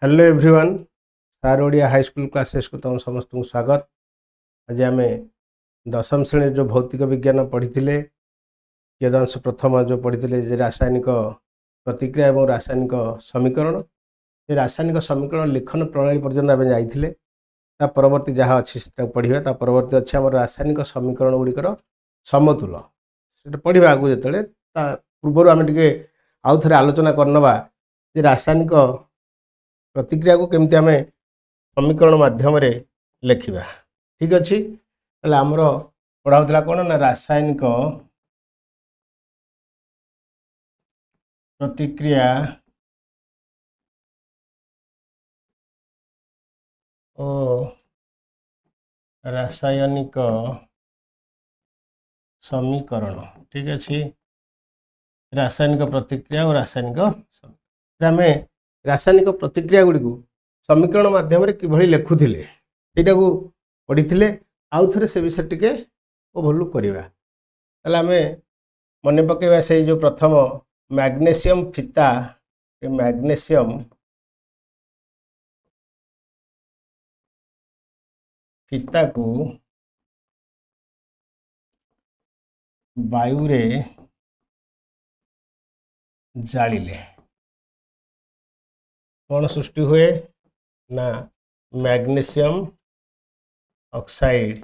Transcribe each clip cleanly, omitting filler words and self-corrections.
Hello everyone सार Odia high school classes को तुम समस्त को स्वागत। आज आम दशम श्रेणी जो भौतिक विज्ञान पढ़ी कियदंश प्रथम जो पढ़ी रासायनिक प्रतिक्रिया और रासायनिक समीकरण ये रासायनिक समीकरण लिखन प्रणाली पर्यटन आम जाइए परवर्ती जहाँ अच्छी पढ़ा परवर्ती अच्छे आम रासायनिक समीकरण गुड़िकर समतुल से पढ़ा आगे जो पूर्व आम टे आउ थे आलोचना करनवा रासायनिक प्रतिक्रिया को केमती आम समीकरण माध्यम लिखा ठीक अच्छे आमर पढ़ाऊला कौन ना रासायनिक प्रतिक्रिया और रासायनिक समीकरण ठीक अच्छे रासायनिक प्रतिक्रिया और रासायनिक आम रासायनिक प्रतिक्रिया गुड़ी समीकरण माध्यम कि लिखुले यहाँ को पढ़ी आउ थे से विषय टे ओभरलुक करवा आम मन पकेवा से जो प्रथम मैग्नेशियम फीता मैग्नेशियम फीता को वायु रे जालिले कौन सृष्टि हुए ना मैग्नेशियम ऑक्साइड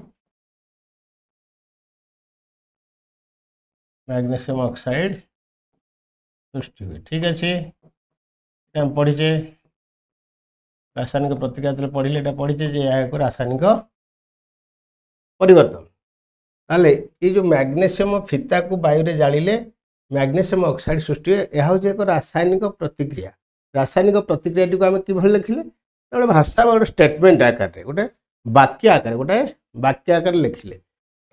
सृष्टि हुए ठीक अच्छे हम पढ़ीचे रासायनिक प्रतिक्रिया पढ़ले पढ़ीचे एक रासायनिक परिवर्तन ताले ये जो मैग्नेशियम फीता को वायु रे जालिले मैग्नेशियम ऑक्साइड सृष्टि हुए यह हूँ एक रासायनिक प्रतिक्रिया रासायनिक प्रतिक्रिया टी आम कि लिखिले गोटे भाषा गोटे स्टेटमेंट आकार गोटे वाक्य आकार लिखिले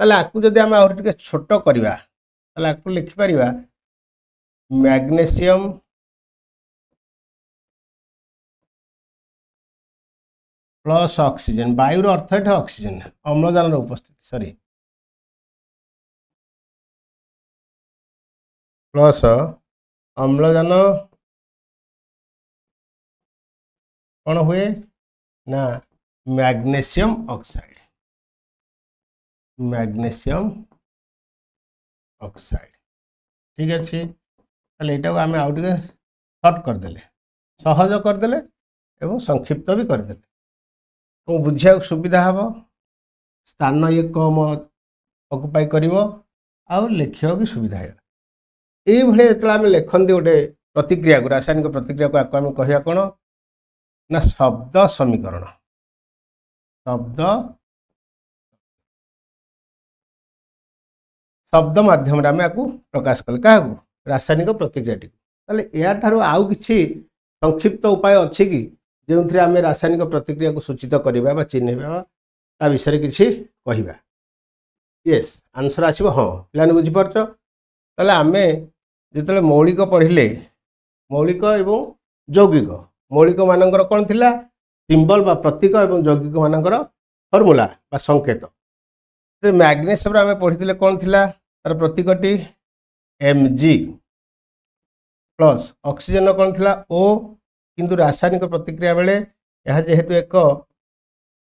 आपको जब आम आगे छोट करवा आपको लिखिपर मैग्नेशियम प्लस ऑक्सीजन वायुर अर्थ है ऑक्सीजन अम्लजान उपस्थिति सॉरी प्लस अम्लजान कौन हुए ना मैग्नेशियम ऑक्साइड ठीक अच्छे यहाँ आम आउ टे सर्ट करदे सहज करदे एवं संक्षिप्त भी करदे तो बुझा सुविधा हम स्थान ये कम अकुपाई कर लिखा की सुविधा है ये जो आम लिखती गोटे प्रतिक्रिया को रासायनिक प्रतिक्रिया को आम कह कौन ना शब्द समीकरण शब्द माध्यम आम आपको प्रकाश कले क्या रासायनिक प्रतिक्रिया टी या आउ कि संक्षिप्त उपाय अच्छी कि जो थे आम रासायनिक प्रतिक्रिया को सूचित करवा चिन्हवा विषय किसी कहवा यस आंसर आसो हाँ पे बुझीपार आम जो मौलिक पढ़ले मौलिक एवं यौगिक मौलिक मानकर कौन थिला सिंबल बा प्रतीक एवं यौगिक मानकर फॉर्मूला बा संकेत मैग्नेशियम आम पढ़ी कौन थिला तार प्रतीकटी Mg प्लस ऑक्सीजन कौन थिला O किंतु रासायनिक प्रतिक्रिया बेले यह जेहेतु एक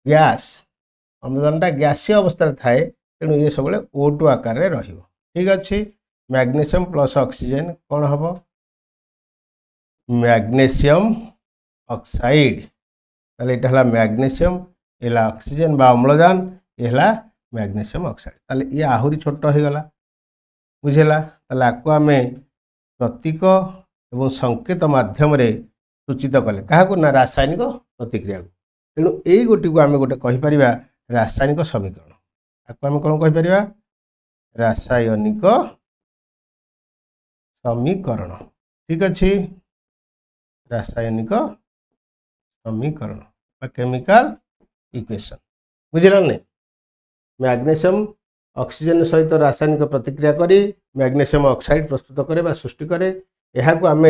गैस अम्लजानटा गैसीय अवस्था थाए तेणु ये सब O2 आकार रे रहिबो ठीक अच्छे मैग्नेशियम प्लस ऑक्सीजन कौन हम मैग्नेशियम ऑक्साइड यहाँ मैग्नेशियम ये ऑक्सीजन बा अम्लजान ये मैग्नेशियम ऑक्साइड ये आहरी छोट हो गला बुझेला आपको आम प्रतीक एवं संकेत माध्यम सूचित कले क्या ना रासायनिक प्रतिक्रिया को तेणु यही गोटी को आम गोटे कहीपर रासायनिक समीकरण आपको आम कौन कहीपर रासायनिक समीकरण ठीक अच्छे रासायनिक समीकरण केमिकल इक्वेशन बुझिल नहीं मैग्नेशियम ऑक्सीजन सहित रासायनिक प्रतिक्रिया करी मैग्नेशियम ऑक्साइड प्रस्तुत करे सृष्टि करे यहाँ को आम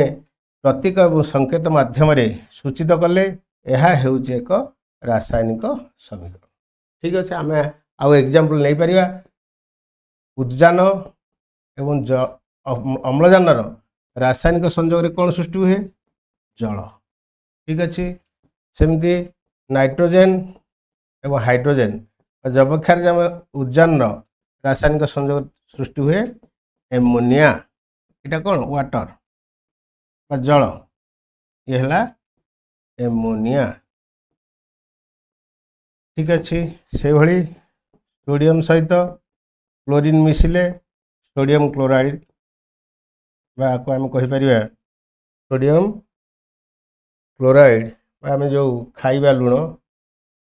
प्रतीक और संकेत माध्यम सूचित कले यह एक रासायनिक समीकरण ठीक अच्छे आम आउ एग्जांपल नहीं पारिबा उद्जान एवं अम्लजान रासायनिक संयोग कौन सृष्टि हुए जल ठीक अच्छे सेमती नाइट्रोजेन एवं हाइड्रोजेन जबक्षार जब उद्जान रासायनिक संयोग सृष्टि हुए एमोनिया इटा कौन वाटर जल ये है एमोनिया ठीक अच्छे से भली सोडियम सहित क्लोरीन मिसिले सोडियम क्लोराइड को आम कहीपर सोडियम क्लोराइड आम जो खाइबा लुण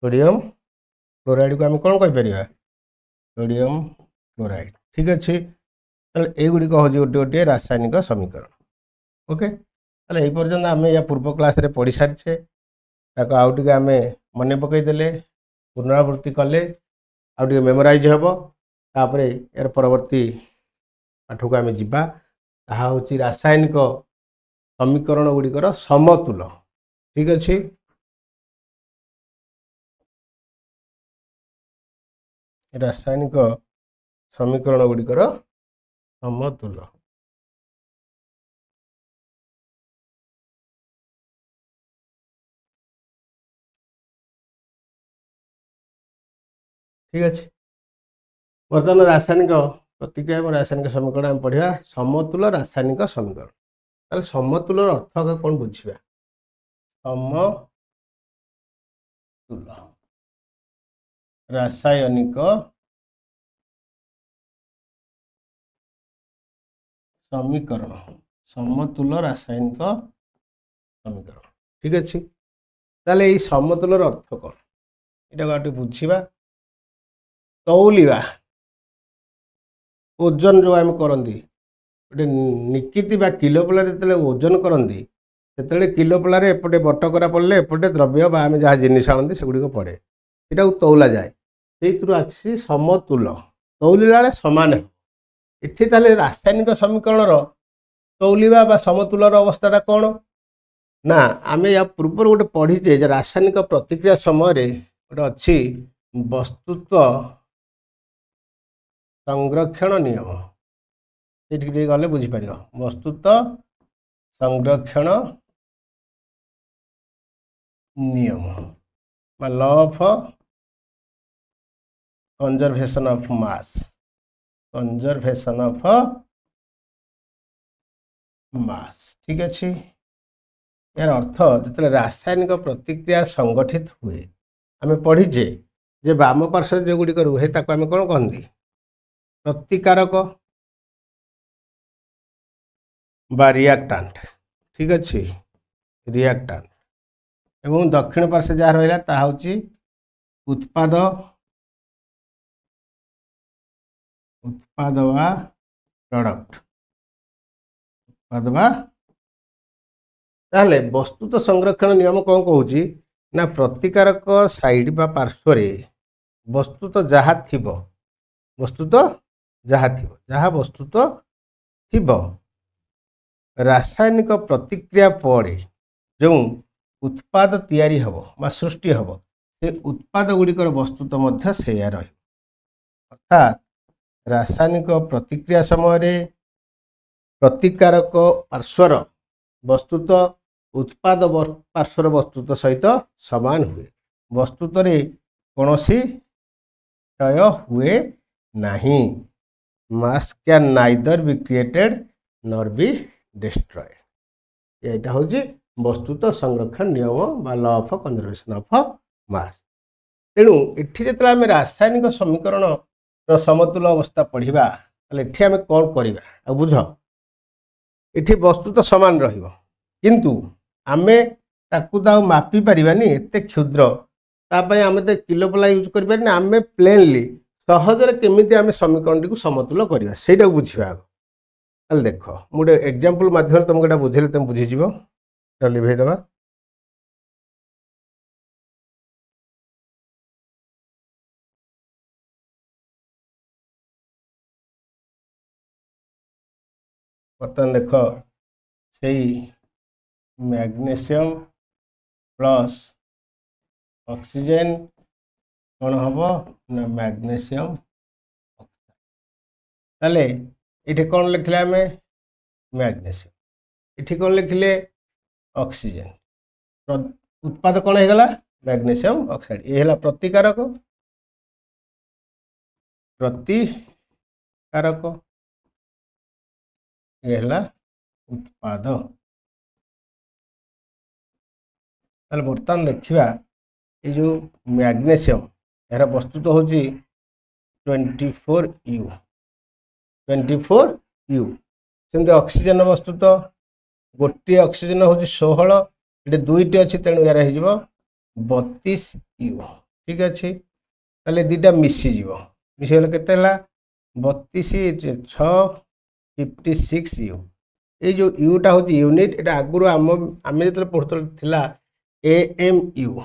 सोडियम क्लोराइड को आम कौन कहीपर सोडियम क्लोराइड ठीक अच्छे युड़िक हूँ गोटे गोटे रासायनिक समीकरण ओके ताले पर्यटन आम या पूर्व क्लास रे पढ़ी सारीचे आउ टे आम मन पकईदे पुनरावृत्ति कले आउ टे मेमोराइज हम तापर यार परवर्ती पाठ को आम जा हूँ रासायनिक समीकरण गुड़िकर समतुल ठीक अच्छे रासायनिक समीकरण गुड़िकर समतुल ठीक अच्छे बर्तमान रासायनिक प्रतिक्रिया और रासायनिक समीकरण आम पढ़ा समतुल रासायनिक समीकरण ताले समतुल अर्थ कौन बुझा समतुल रासायनिक समीकरण समतुल रासायनिक समीकरण ठीक अच्छे ताले ये समतुल अर्थ कौन यहाँ बुझा तौलिवा ओजन जो आम करती गोटे निकिति बा किलोपलार जो ओजन करती से किलोपलार एपटे बटकरा पड़े एपटे द्रव्य बा आम जहाँ जिनिस आनती से गुड़िक पड़े यहाँ तौला जाए से आसी समतुल तौलिला बेले सामान इठी ताले रासायनिक समीकरण तौलिवा बा समतुलर अवस्था कौन ना आम या पूर्व गोटे पढ़ीचे रासायनिक प्रतिक्रिया समय गोटे अच्छी वस्तुत्व संरक्षण नियम ये गले बुझीपर वस्तुत्व संरक्षण नियम law of conservation of mass conservation of mass ठीक अच्छे यार अर्थ जो रासायनिक प्रतिक्रिया संगठित हुए आम पढ़ीचे जे वाम पार्श्व जो गुड़िक रुहे ताको आम कौन कहती प्रतिकारक बा रिएक्टेंट ठीक अच्छे रिएक्टेंट एवं दक्षिण पार्श्व जहाँ रहा ता हूँ उत्पाद उत्पाद वा प्रोडक्ट उत्पाद वा ताहले वस्तुत संरक्षण नियम कौन कहूँ ना प्रतिकारक साइड बा पार्श्व वस्तुत जहाँ थिबो वस्तुत जहाँ थिबो जहाँ वस्तुत थिबो रासायनिक प्रतिक्रिया पड़े जो उत्पाद तैयारी हबो बा सृष्टि हबो से उत्पाद गुड़िकर वस्तुत मध्य सेया रही अर्थात रासायनिक प्रतिक्रिया समय प्रतिकारक पार्श्वर वस्तुत उत्पाद पार्श्वर वस्तुत सहित समान हुए वस्तुत कौन क्षय हुए नहीं मास can neither be created nor be destroyed यहाँ हूँ वस्तुत संरक्षण नियम बा law of conservation of mass तेणु इठी जो आम रासायनिक समीकरण समतुल अवस्था पढ़ा ये आम कौन करवा बुझ इठी वस्तु तो सामान रहिबो किंतु आमे ताकू तो मापी पारिबानी एते क्षुद्र तापाई आमे तो किलोपला यूज करि पारिना आमे प्लेनली सहजरे केमिति आमे समीकरण को समतुल करवा सेटा बुझिबा ताले देख मुझे एग्जांपल माध्यम तुमको एटा बुझेले तुम बुझी जीवो तो लिभे दबा बर्तमान देख से मैग्नीशियम प्लस ऑक्सीजन कौन हम ना मैग्नीशियम ताले ये कौन लिखले आम मैग्नीशियम ये कौन लिखले ऑक्सीजन उत्पाद कौन होगा मैग्नीशियम ऑक्साइड ये है प्रतिकारक ये है उत्पाद ताले बर्तमान देखा ये जो मैग्नीशियम यार प्रस्तुत हूँ 24U सेमती ऑक्सीजन प्रस्तुत गोटे ऑक्सीजन हूँ 16 ये दुईटी अच्छी तेणु यार हो 32U ठीक अच्छे ताले दीटा मिसीज मिसीगले के 32 6 56U ये जो यूटा हूँ यूनिट यहाँ आगुरी आम जो पढ़ुला AMU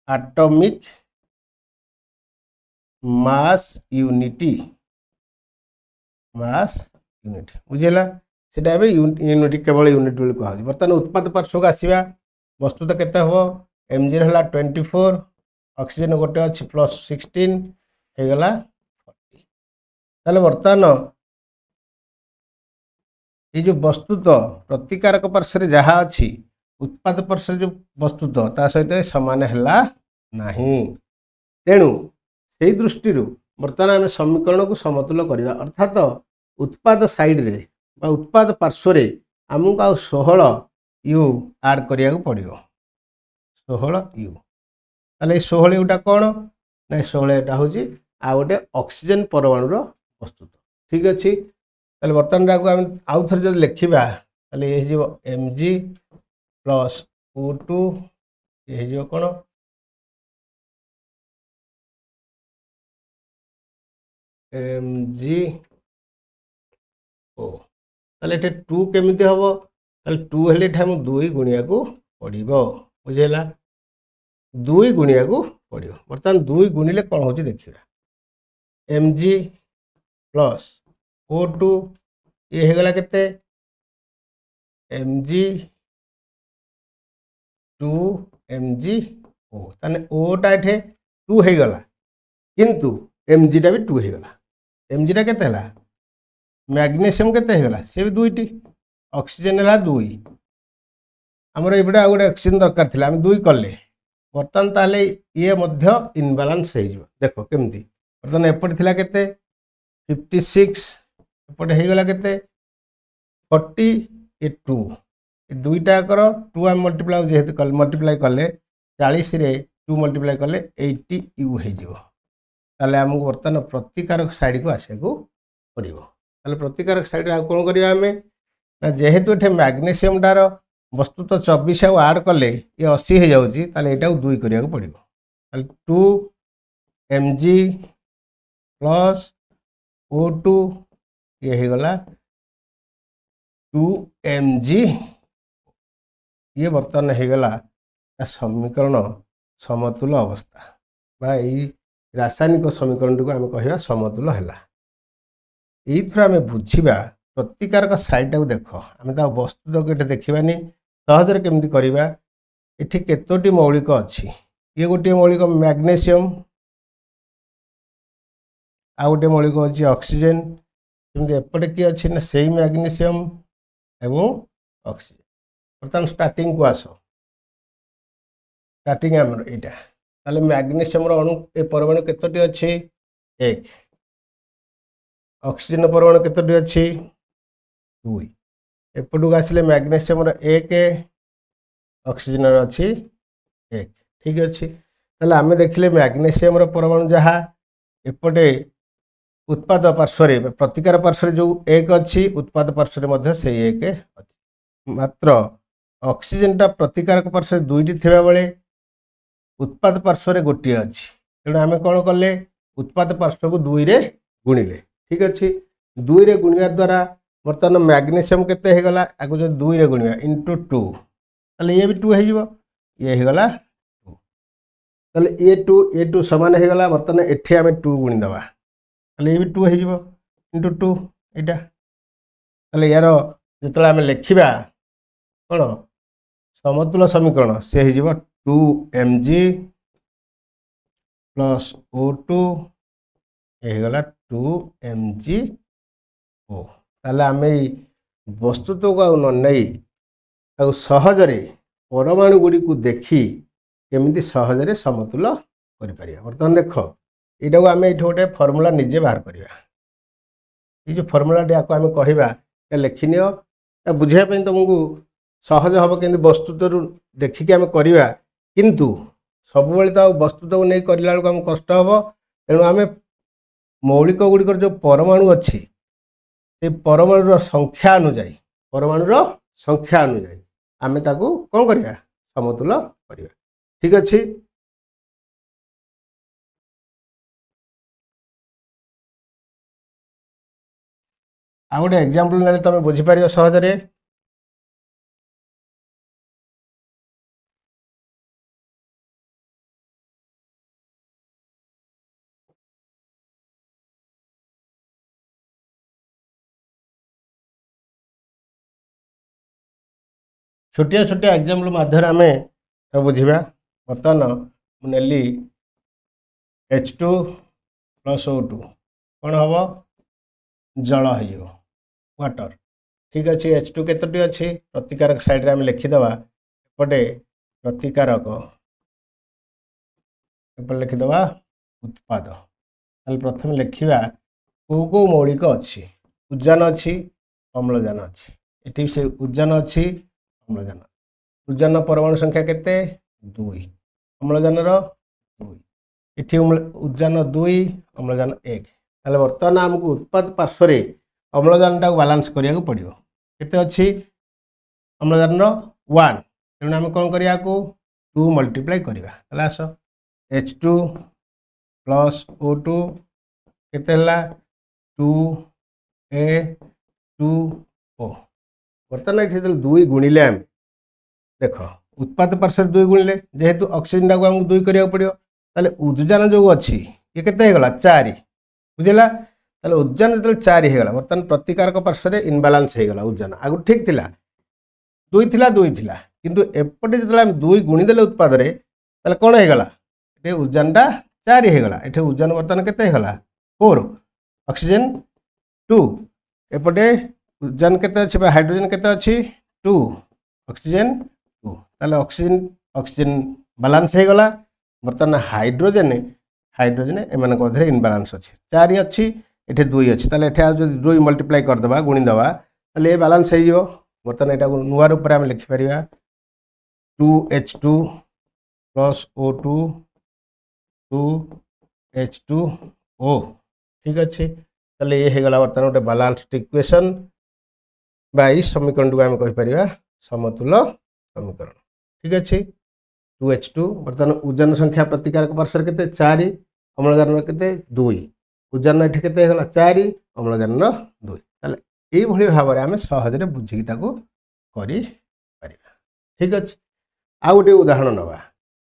एटॉमिक मास यूनिटी बुझेगा सेटा यूनिट केवल यूनिट बोली कह बर्तमान उत्पाद पार्श्व को आसवा वस्तु तो केते हम mg है 24 ऑक्सीजन गोटे अच्छी +16 होगला 40 ताले बर्तमान ये जो वस्तुत प्रतिकारक पार्श्व जहाँ अच्छी उत्पाद पार्श्व जो वस्तुत ता सहित सामान है नहीं तेणु से दृष्टि बर्तमान आम समीकरण को समतुल करवा अर्थात उत्पाद साइड रे उत्पाद पार्श्व आमको आ 16U आड करिया पड़ो 16U ताले 16U कौन ना 16 हूँ आ गोटे ऑक्सीजन परमाणुर प्रस्तुत ठीक अच्छे ताले बर्तमान आम आउ थे जो लिखा ये mg + O2 ये कौन MgO ताले 2 केमिति हम ताले 2 हेले हम 2 गुणिया को पड़ो बुझेगा 2 गुणिया को पड़ो बर्तमान 2 गुणिले कौन हो देखा mg + O2 ये होगला केते mg 2mgO ताने ओटा एठे 2 होगला किंतु mg टा भी 2 होगला mg टा केते हला मैग्नीशियम केते होगला से भी 2टी ऑक्सीजन है 2 आमर ये गोटे ऑक्सीजन दरकार थिला हम 2 कले बर्तमान ताले ये मध्य इनबालांस हो देख केमती बर्तमान एपटे थिला केते 56 एपटे होगला केते 40 ये 2 ये दुईटा कर 2 आम मल्टीप्लाई जेहेतु मल्टीप्लाई कले 40 रे 2 मल्टीप्लाई कले 80U हो ताले आमको बर्तमान प्रतिकारक साइड को आसे को पड़ो ताले प्रतिकारक साइड आ कौन करिया आमे ना जेहेतु एठे मैग्नीशियम टार वस्तु तो 24 आउ आड कले ये 80 हो जाउची ताले एटा 2 करिया को पड़ो ताले 2mg + O2 ये होगला 2mg ये बर्तमान होगला समीकरण समतुल अवस्था भाई रासायनिक समीकरण को आम कह समतुल है ये आम बुझा प्रतिकारक साइड को देख आम वस्तु तो ये देखानी सहजरे केमती करवा ये केतोटी मौलिक अच्छी ये गोटे मौलिक मैग्नीशियम आ गोटे मौलिक अच्छी ऑक्सीजन केमती एपटे किए अच्छी ना से मैग्नीशियम एवं ऑक्सीजन बर्तमान स्टार्टिंग को आस स्टार्टिंग आम यहाँ ताले मैग्नीशियम अणु ए परमाणु केतोटी अच्छी 1 ऑक्सीजन परमाणु केतोटी अच्छी 2 एपटू आसिले मैग्नीशियम 1 ऑक्सीजन अच्छी 1 ठीक अच्छे ताले आम देखिले मैग्नीशियम परमाणु जहाँ एपटे उत्पाद पार्श्व प्रतिकार पार्श्व जो 1 अच्छी उत्पाद पार्श्व से 1 अच्छी मात्र ऑक्सीजन टा प्रतिकारक पार्श्व 2टी थिबा बेले उत्पाद पार्श्व गोटे अच्छी तेणु आम कौन कले उत्पाद पार्श्व को 2 रे गुणिले ठीक अच्छे 2 रे गुणिया द्वारा बर्तमान मैग्नीशियम केते होगला आगो जो 2 रे गुणिया इंटू 2 ताले ये भी 2 हो ये होगला 2 ताले ये 2 समान होगला बर्तमान एठी आम 2 गुणी दबा ताले ये भी 2 हो इंटू 2 यहाँ ताले यार जो आम लिखा कौन समतुल समीकरण से हो 2mg + O2 ये होगला 2mgO ताले आम वस्तु तो न नहीं सहजरे परमाणु गुड़ी को देखी केमिति सहजरे समतुल करि परिया। वर्तमान देख एटा को आमे एठो गोटे फार्मूला निजे बाहर करिया। ये जो फार्मूला डी आको आमे कहिबा ए लिखिनियो ए बुझिया पई तुमको सहज हबो केंति वस्तुतरु देखि के आमे करिवा किंतु सब बेले तो वस्तुत को नहीं करला बेलको हम कष्ट हबो। तेणु आमे मौलिक गुड़िकर जो परमाणु अच्छी से परमाणुर संख्या अनुଯାयी आमे ताकू कौन करिया समतुल करिया। ठीक अच्छे। आ गोटे एग्जांपल नेले तुम बुझी पारियो सहजरे। छोटिया छोटिया एग्जांपल माध्यम आमे बुझा। बर्तमान मुझे H2 + O2 कौन हम जल हो वाटर। ठीक अच्छे। H2 केतोटी अच्छी प्रतिकारक साइड आम लिखिदे एपटे प्रतिकारक एपटे लिखिदे उत्पाद। प्रथम लिखा कौ कौ मौलिक अच्छी उद्यान अच्छी अम्लजान अच्छी ये से उद्यान अच्छी अम्लजान उद्यान परमाणु संख्या केते 2 अम्लजान 2 इठी उद्यान 2 अम्लजान 1। ताले वर्तमान आमको उत्पाद पार्श्व रे अम्लजान टा बैलेंस करिया को पड़ियो। केते अच्छी अम्लजान 1 तेणु आम कौन करिया को 2 मल्टीप्लाई करिया। ताले आस H2 + O2 केते हला 2A2O। बर्तमान ये 2 गुणिले आम देख उत्पाद पार्श्व 2 गुणिले जेहेतु ऑक्सीजन टाक आमको 2 करिया पड़ियो। ताले उद्यान जो अच्छी ये केते हेगला 4 बुझेला। ताले उद्यान जो 4 हेगला बर्तमान प्रतिकारक पार्श्व इनबालांस हेगला। उद्यान आगु ठीक थिला 2 थिला किंतु एपटे जतले हम 2 गुणी देले उत्पाद रे ताले कोन हेगला ए उद्यान टा 4 हेगला। एठे उद्यान बर्तमान केते हेगला 4 ऑक्सीजन 2 एपटे उद्यान केते अछि बा हाइड्रोजन केते अछि 2 ऑक्सीजन 2 ताले ऑक्सीजन बैलेंस हे गला। बर्तमान हाइड्रोजन एमान को अधरे इनबैलेंस अछि 4 अछि एठे 2 अछि ताले एठे जो 2 मल्टीप्लाई कर दबा गुणी दबा ताले ए बैलेंस हे जिवो। बर्तमान एटा को नुवा रूप रे हम लिखि परिया 2H2 + O2 2H2O। ठीक अच्छे। ताले ये हे गला बर्तमान गोटे बैलेंस्ड इक्वेशन बा इस समीकरण को हम कहि परिया समतुल समीकरण। ठीक अच्छे। 2H2 बर्तमान उद्यान संख्या प्रतिकारक पार्श्व केते 4 अम्लजान केते 2 उद्यान एठी केते हेगला 4 अम्लजान 2 ताले एई भली भाबरे हम सहज रे बुझी कि ताको करि परिया। ठीक अच्छे। आ गोटे उदाहरण नबा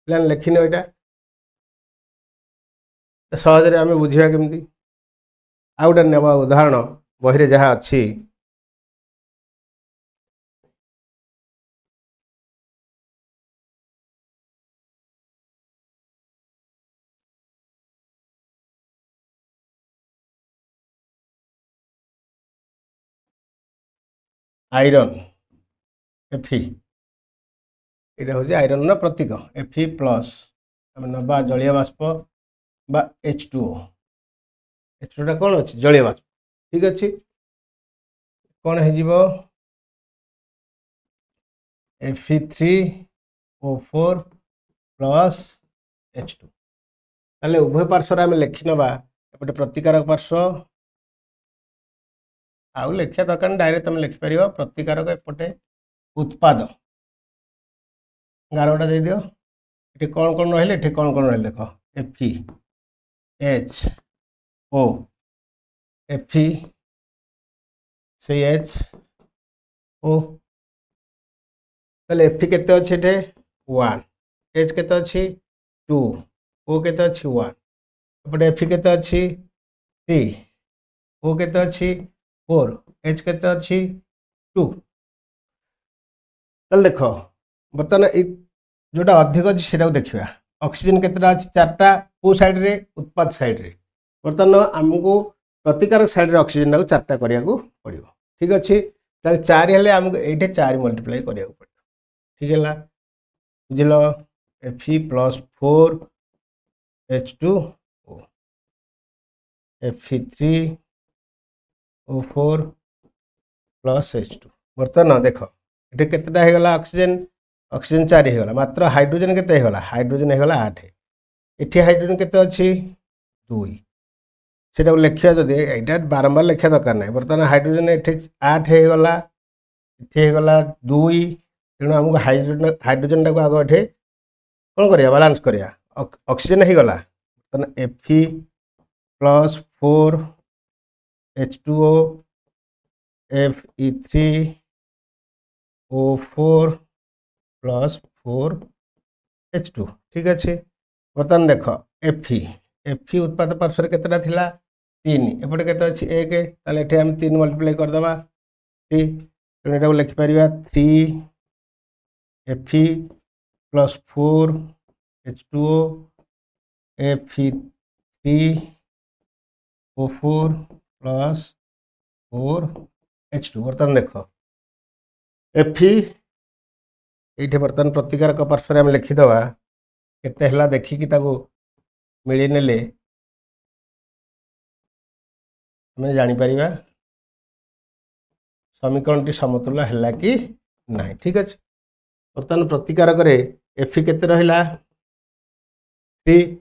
प्लान लिखिनो एटा सहज रे हम बुझिया केमती। आ गोटे नबा उदाहरण बही रे जहा अछि आयरन Fe ये हूँ आयरन प्रतीक Fe+ आम नबा जलीय बाष्प बा H2O। H2 टा कौन अच्छी जलीय बाष्प। ठीक अच्छे। कौन हो Fe3O4 + H2 ताले उभय पार्श्व आम लिखि नबा एपटे प्रतिकारक पार्श्व आउ लिखिया दरकार डायरेक्ट तुम लिखिपर प्रतिकारक एपटे उत्पाद गारोटा दे दियो। ये कौन कौन रही ये कौन कौन रही देख FeHO Fe से HO ताले Fe केते अछि एठे 1 H केते अछि 2 O केते अछि 1 एपटे Fe केते अछि 3 O केते अछि 4 H केते अछि 2 ताले देखो बर्तमान जोटा अधिक अच्छी से देखा ऑक्सीजन केतटा अच्छी 4टा को साइड रे उत्पाद साइड रे बर्तमान आमको प्रतिकारक साइड रे ऑक्सीजन को 4टा करिया को पड़ियो। ठीक अच्छे। ताले 4 हेले आमको एठे 4 मल्टीप्लाई करिया को पड़ियो। ठीक है बुझल Fe plus 4H2O Fe3O4 plus H2 बर्तमान देख ये केतेटा हो गला ऑक्सीजन 4 हो गला मात्र हाइड्रोजन केते हो गला हाइड्रोजन हो गला 8 एठी हाइड्रोजन केते अछि 2 सेटा लिखिया जदि एटा बारंबार लिखिया दरकार नहीं बर्तमान हाइड्रोजन एठी 8 हो गला एठी हो गला 2 तेणु हमको हाइड्रोजन टाको आगे एठी कौन करिया बैलेंस करिया ऑक्सीजन हो गला Fe plus 4H2O Fe3O4 plus 4H2 ठीक अच्छे बर्तमान देख Fe उत्पाद पार्श्व केतटा थिला 3 एपटे केते अछि 1 ताले एठी हम 3 मल्टीप्लाई कर दबा ठीक तेणु एटा लिखि परिबा 3 Fe plus 4H2O Fe3O4 plus 4H2 बर्तमान देख Fe ये बर्तमान प्रतिकारक पार्श्व आम लिखिदवा केते हला देखिकी ताको मिली नेले हमें जानीपर समीकरण टी समतुल्य है कि ना ठीक अच्छे बर्तमान प्रतिकारक Fe केते रहिला 3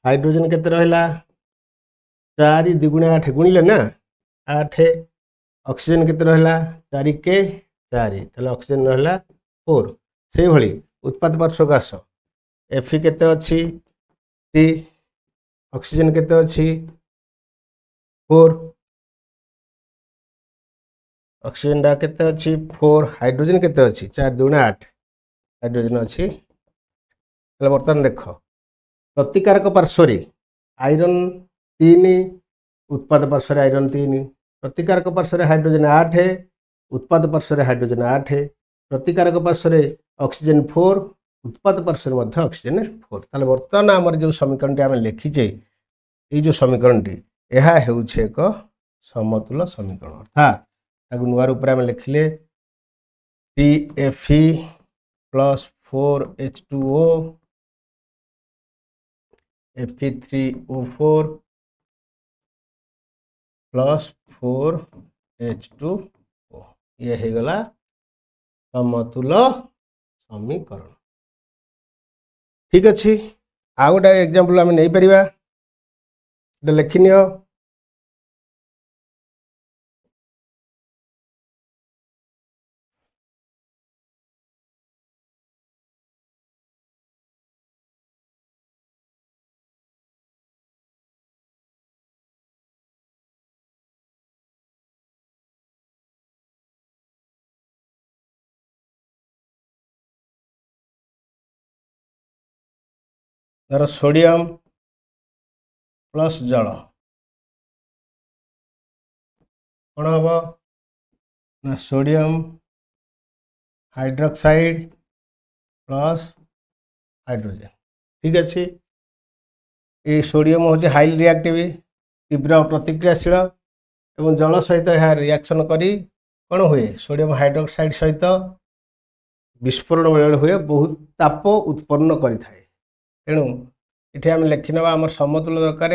हाइड्रोजन केते रहिला 4 2 8 गुणिले ना 8 ऑक्सीजन केते रहिला 4 के 4 ताले ऑक्सीजन रहिला 4 से भली उत्पाद पार्श्व आस Fe केते अछि 3 ऑक्सीजन केते अछि 4 ऑक्सीजन डा केते अछि 4 हाइड्रोजन केते अछि 4 2 8 हाइड्रोजन अछि तले बर्तमान देख प्रतिकारक पार्श्व रे आयरन 3 उत्पाद पार्श्व रे आयरन 3 प्रतिकारक पार्श्व रे हाइड्रोजन 8 उत्पाद पार्श्व रे हाइड्रोजन 8 प्रतिकारक पार्श्व रे ऑक्सीजन 4 उत्पाद पार्श्व रे मध्य ऑक्सीजन 4 तले बर्तमान हमर जो समीकरण टी हम लिखिजे ये जो समीकरण टी यह हेउछे एक समतुल्य समीकरण अर्थात ताकु नुआ रूप में लिखिले Fe plus 4H2O Fe3O4 plus 4H2O ये हो गला समतुल्य समीकरण ठीक अच्छे आ गोटे एग्जांपल आम नहीं परिबा लिखिनियो धर सोडियम प्लस जल कौन हम ना सोडियम हाइड्रोक्साइड प्लस हाइड्रोजन ठीक अच्छे ये सोडियम हूँ हाईली रिएक्टिव तीव्र प्रतिक्रियाशील एवं जल सहित यह रिएक्शन करी कौन हुए सोडियम हाइड्रोक्साइड सहित विस्फोरण बेले हुए बहुत ताप उत्पन्न करें तेणु ये आम लिखिना आम समतुल्य दरकार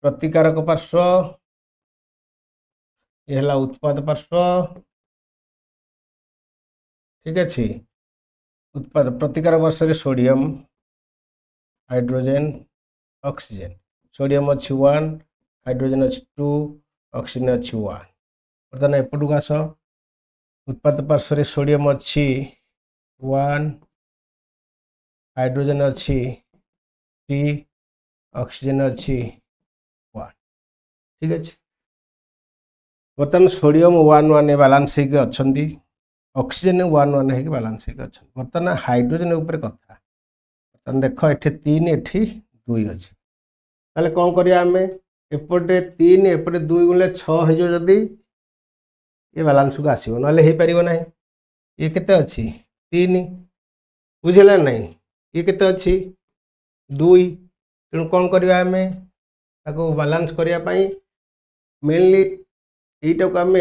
प्रतिकारक पार्श्व ये है उत्पाद पार्श्व ठीक अच्छे उत्पाद प्रतिकारक पार्श्व सोडियम हाइड्रोजन ऑक्सीजन सोडियम अच्छी 1 हाइड्रोजन अच्छी 2 ऑक्सीजन अच्छी 1 बर्तमान एपटू आस उत्पाद पार्श्व सोडियम अच्छी 1 हाइड्रोजन अच्छी 3 ऑक्सीजन अच्छी 1 ठीक अच्छे बर्तमान सोडियम 1 1 बालांस होगी अच्छा ऑक्सीजन 1 1 होगी बालांस होगी अच्छा बर्तमान हाइड्रोजन उपर कथा बर्तमान देख ये 3 ये 2 अच्छे ताले कौन करिया आमे एपटे 3 एपटे 2 गुले 6 हो जदि ये बालांस को आसो ना हो पार ना ये केते अच्छी 3 बुझेगा नहीं ये केते अच्छी 2 तेणु कौन करवा आम ताको बालांस करने मेनली यहीटा को आम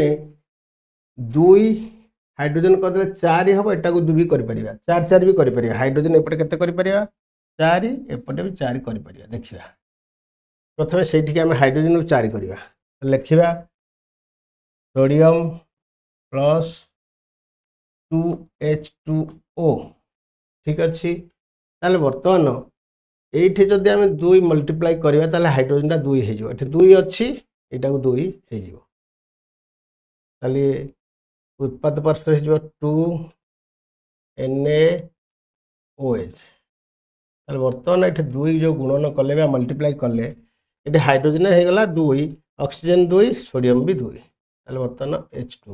2 हाइड्रोजन करदे 4 हम एटा को 2 भी कर परिबा 4 4 भी कर परिबा हाइड्रोजन एपटे केते कर परिबा 4 एपटे भी 4 कर परिबा देखिबा प्रथमे सेठी के हम हाइड्रोजन को 4 करबा लिखिबा सोडियम प्लस 2H2O ठीक अच्छी ताले बर्तमान एठी जदि आम 2 मल्टीप्लाई करबा ताले हाइड्रोजन टा 2 हे जिवो एठी 2 अच्छी एटा को 2 हे जिवो ताले उत्पाद पार्श्व हे जिवो 2NaOH ताले बर्तमान एठी 2 जो गुणन कले बा मल्टीप्लाई कले एठी हाइड्रोजन हे गला 2 ऑक्सीजन 2 सोडियम भी 2 ताले बर्तमान H2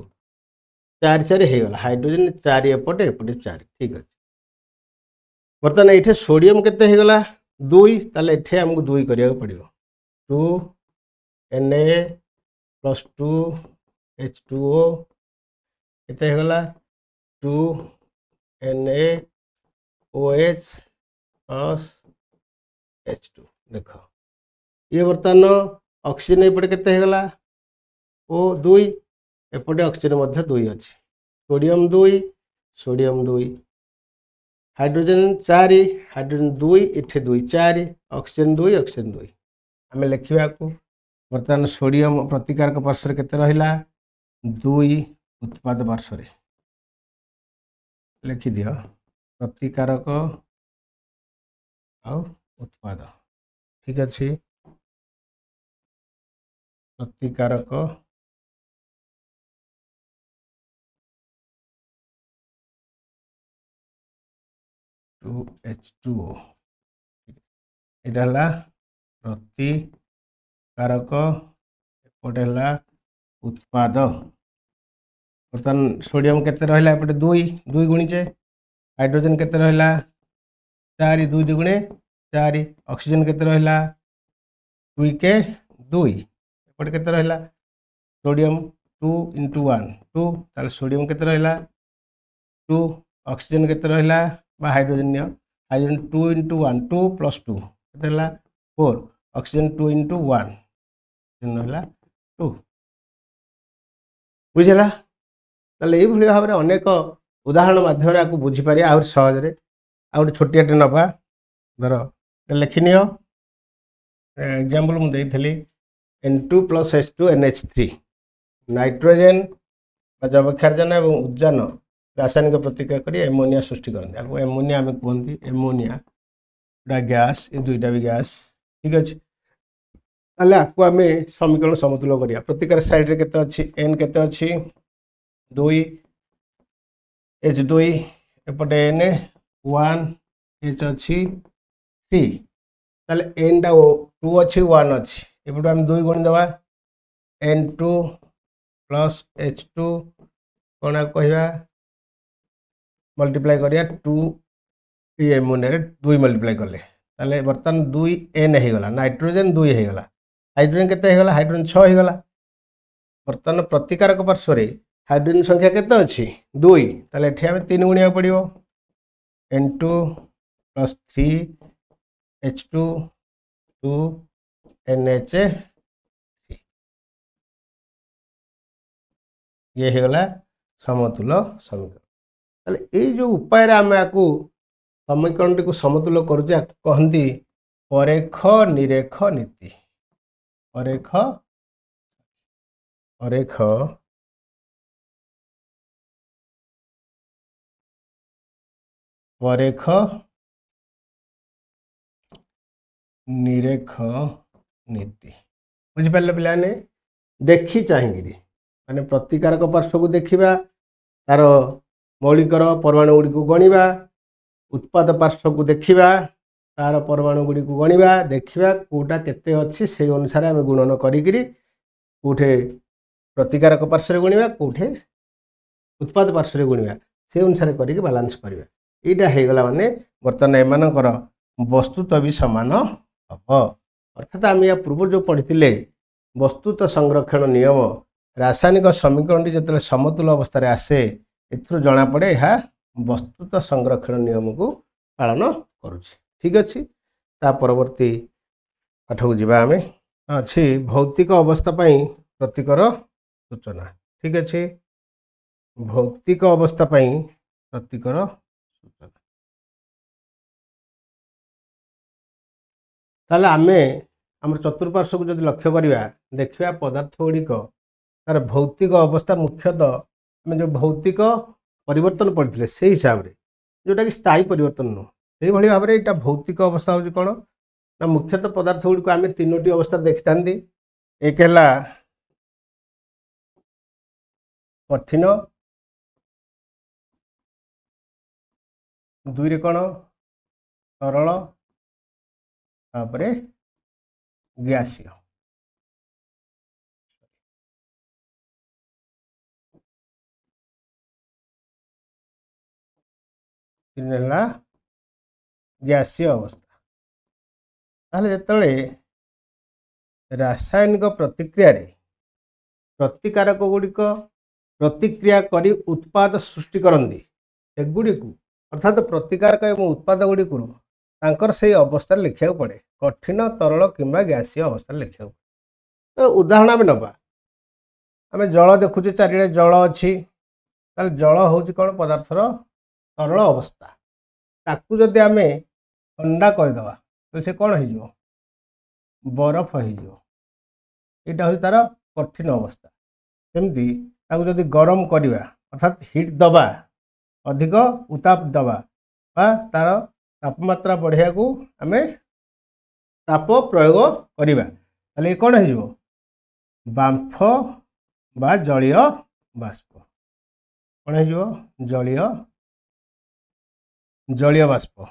4 4 हे गला हाइड्रोजन 4 एपटे एपटे 4 ठीक अछि बर्तमान एठी सोडियम केते हे गला 2 ताले एठी हमको 2 करिया पड़िबो 2Na + 2H2O केते हे गला 2NaOH + H2 देखो ये बर्तमान ऑक्सीजन एपटे केते हे गला O2 एपटे ऑक्सीजन मध्य 2 अछि सोडियम 2 हाइड्रोजन 4 हाइड्रोजन 2 इथे 2 4 ऑक्सीजन 2 आम लिखा को बर्तमान सोडियम प्रतिकारक पार्श्व केते रहिला 2 उत्पाद पार्श्व लिखि दियो प्रतिकारक आ उत्पाद ठीक अच्छे प्रतिकारक 2H2O एटा प्रतिकारक एपटे उत्पाद बर्तमान सोडियम केते रहिला एपटे 2 गुणिचे हाइड्रोजन केते रहिला 4 2 दुगुणे 4 ऑक्सीजन केते रहिला 2 के 2 एपटे केते रहिला सोडियम 2 × 1 2 ताले सोडियम केते रहिला 2 ऑक्सीजन केते रहिला हाइड्रोजन 2 × 1 2 + 2 केते 4 ऑक्सीजन 2 × 1 रहा 2 बुझला ताले ए भली भाबरे अनेक उदाहरण माध्यम आपको बुझी पारे आ सहज रे आ छोटियाटे नबा धर लिखिनियो एग्जांपल मु देइथली N2 + H2 NH3 नाइट्रोजन जैवक्षारजन और उद्जान रासायनिक प्रतिक्रिया करी एमोनिया सृष्टि करते आपको एमोनिया आम कहते एमोनिया गैस ये दुईटा भी गैस ठीक अच्छे ताले आपको आम समीकरण समतुल करिया प्रतिकार साइड रे केते अछि N केते अछि 2 H2 एपटे N 1 H अछि 3 ताले N टा 2 अछि 1 अछि एपटे हम 2 गुण दबा N2 + H2 कोना कहबा मल्टीप्लाई करिया 2 एमोनिया 2 मल्टीप्लाई कले ताले बर्तन 2 N हे गला नाइट्रोजन 2 हे गला हाइड्रोजन केते हे गला हाइड्रोजन 6 हे गला बर्तन प्रतिकारक पार्श्व रे हाइड्रोजन संख्या केते अछि 2 ताले एठी हम 3 गुणिया पड़िबो N2 + 3 H2 2 NH ये हे गला समतुल समीकरण ताले ए जो उपाय रे हम आकु समीकरण टी को समतुल करूचे कहती परेख निरेख नीति परेख परेख परेख निरेख नीति बुझिपारे पे देखी चाहिए माने प्रतिकारक पार्श्व को देखा तार मौलिकर परमाणु गुड़ी को गणिबा उत्पाद पार्श्व को देखा तार परमाणु गुड़ी को गणिबा देखा कोटा केते अच्छी से अनुसार आम गुणन करिकरी कोठे प्रतिकारक पार्श्व गुणिबा कोठे उत्पाद पार्श्व गुणिबा से अनुसार करिक बैलेंस करबा एटा हे गला माने वर्तमान एमानकर वस्तुत भी समान हब अर्थात आम या पूर्व जो पढ़ी वस्तुत संरक्षण नियम रासायनिक समीकरण जो समतुल अवस्था आसे एथुर जना पड़े यह वस्तुत संरक्षण नियम को पालन करुछि ठीक अच्छे ता परवर्ती पाठ को जीवा आम अच्छी भौतिक अवस्था प्रतीकर सूचना ठीक अच्छे भौतिक अवस्था पई प्रतीकर सूचना। ताले आमे आम चतुर्पार्श्व को जब लक्ष्य करवा देखा पदार्थ गुड़िक तार भौतिक अवस्था मुख्यतः आम जो भौतिक परिवर्तन पड़ते से हिसाब से जोटा कि स्थायी परिवर्तन नुह से भाव में यहाँ भौतिक अवस्था हूँ कौन ना मुख्यतः पदार्थ गुड़िक आम तीनो अवस्था देखी था। एक है कठिन, दुई कौन तरल, तापर गैसीय। गैसीय अवस्था ताले रासायनिक प्रतिक्रिया प्रतिकारक गुड़िक प्रतिक्रिया करी उत्पाद सृष्टि करती एगुड़ी अर्थात प्रतिकारक एवं उत्पाद गुड़िक से अवस्था लिखा पड़े कठिन, तरल किंबा गैसीय अवस्था लिखा पड़े। तो उदाहरण आम नवा आम जल देखुचे चारिड़े जल अच्छी जल हूँ कौन पदार्थर तरल अवस्था ताकू जदि आम ठंडा करदे तो से कौन हो बरफ हो यहाँ हूँ तार कठिन अवस्था। सेमती जदि गरम करवा अर्थात हिट दबा अधिक उताप दबा तार तापमात्रा बढ़िया को आम ताप प्रयोग करवा ताले कौन हो बांफ बा जलीय बाष्प कौन हो जलीय बाष्प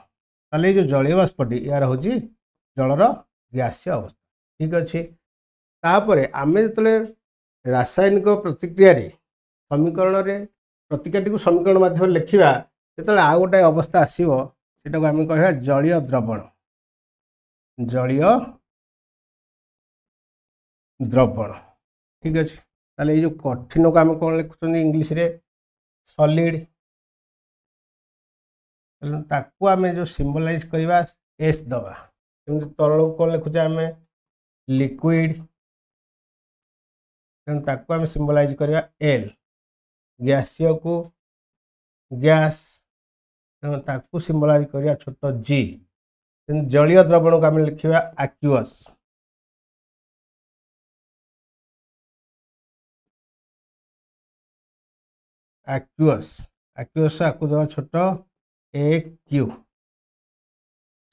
ताले जो जलीय बाष्पटी यार हूँ जलर गैसीय अवस्था। ठीक अच्छे तापर आम जो रासायनिक प्रतिक्रिया समीकरण रे प्रतिक्रिया समीकरण माध्यम लिखा जो आउ गोटे अवस्था आसो सेटा आम कह जलीय द्रवण। जलीय द्रवण ठीक अच्छे ताले ये जो कठिन को आम कौन लिखुं इंग्लीश रे सॉलिड ताकू आम जो सिंबलाइज करवा एस दबा तरल को कौन लिखुचे आम लिक्विड ताकू आम सिंबलाइज करवा एल गैसीय को गैस ताकू सिंबलाइज करवा छोट जी जलीय द्रवण को आम लिखा एक्वस एक्वस एक्वस आपको दवा छोट ए क्यू।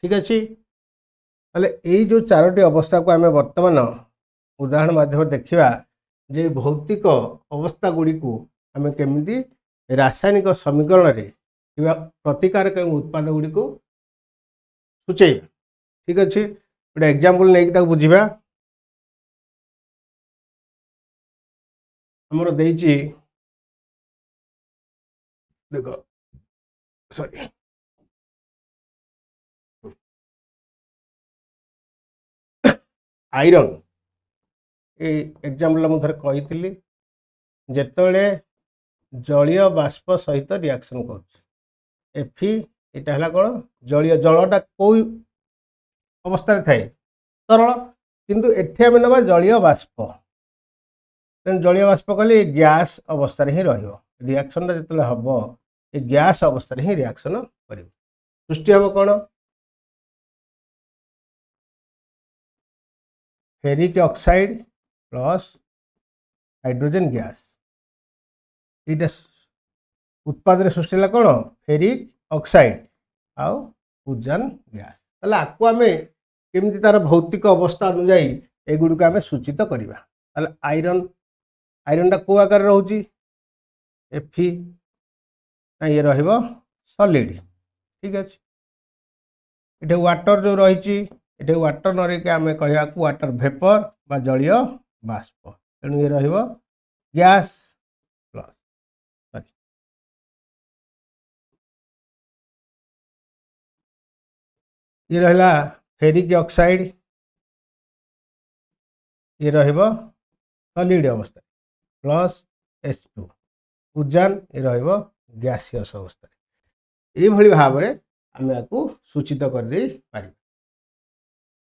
ठीक अच्छे ताले यही जो चारोटी अवस्था को आम बर्तमान उदाहरण माध्यम देखा जे भौतिक अवस्था गुड़ी को आम केमी रासायनिक समीकरण रे प्रतिकारक उत्पाद गुड़ी को सूचेबा। ठीक अच्छे गोटे एग्जांपल नहीं बुझा आमर देख सॉरी आयरन एग्जांपल मुझे कही जिते जलीय बाष्प सहित रिएक्शन कर एफी यहाँ कौन जलीय जलटा कौ अवस्था थाए तरल किंतु एठी आम ना जलीय बाष्प जलीय बाष्प कहले गैस अवस्था ही रिएक्शन जो हम ये गैस अवस्था ही रिएक्शन कर सृष्टि हम कौन ferric oxide plus hydrogen gas ये उत्पाद सृष्टि कौन फेरिक ऑक्साइड आउ उजान गैस ताले आपको आम केमती तार भौतिक अवस्था अनुजाई एगुड़ी आम सूचित करवा। आयरन आयरनटा कौ आकार रोचे एफी ये रॉलिड। ठीक अच्छे ये वाटर जो रही ये वाटर न रही आम कह वाटर भेपर बा जलीय बाष्प तेणु ये गैस प्लस सॉरी ये रहा फेरिक ऑक्साइड ये सॉलिड अवस्था प्लस H2 उजान ये गैसियस अवस्था ये भाव में आम आपको सूचित कर दे पारि।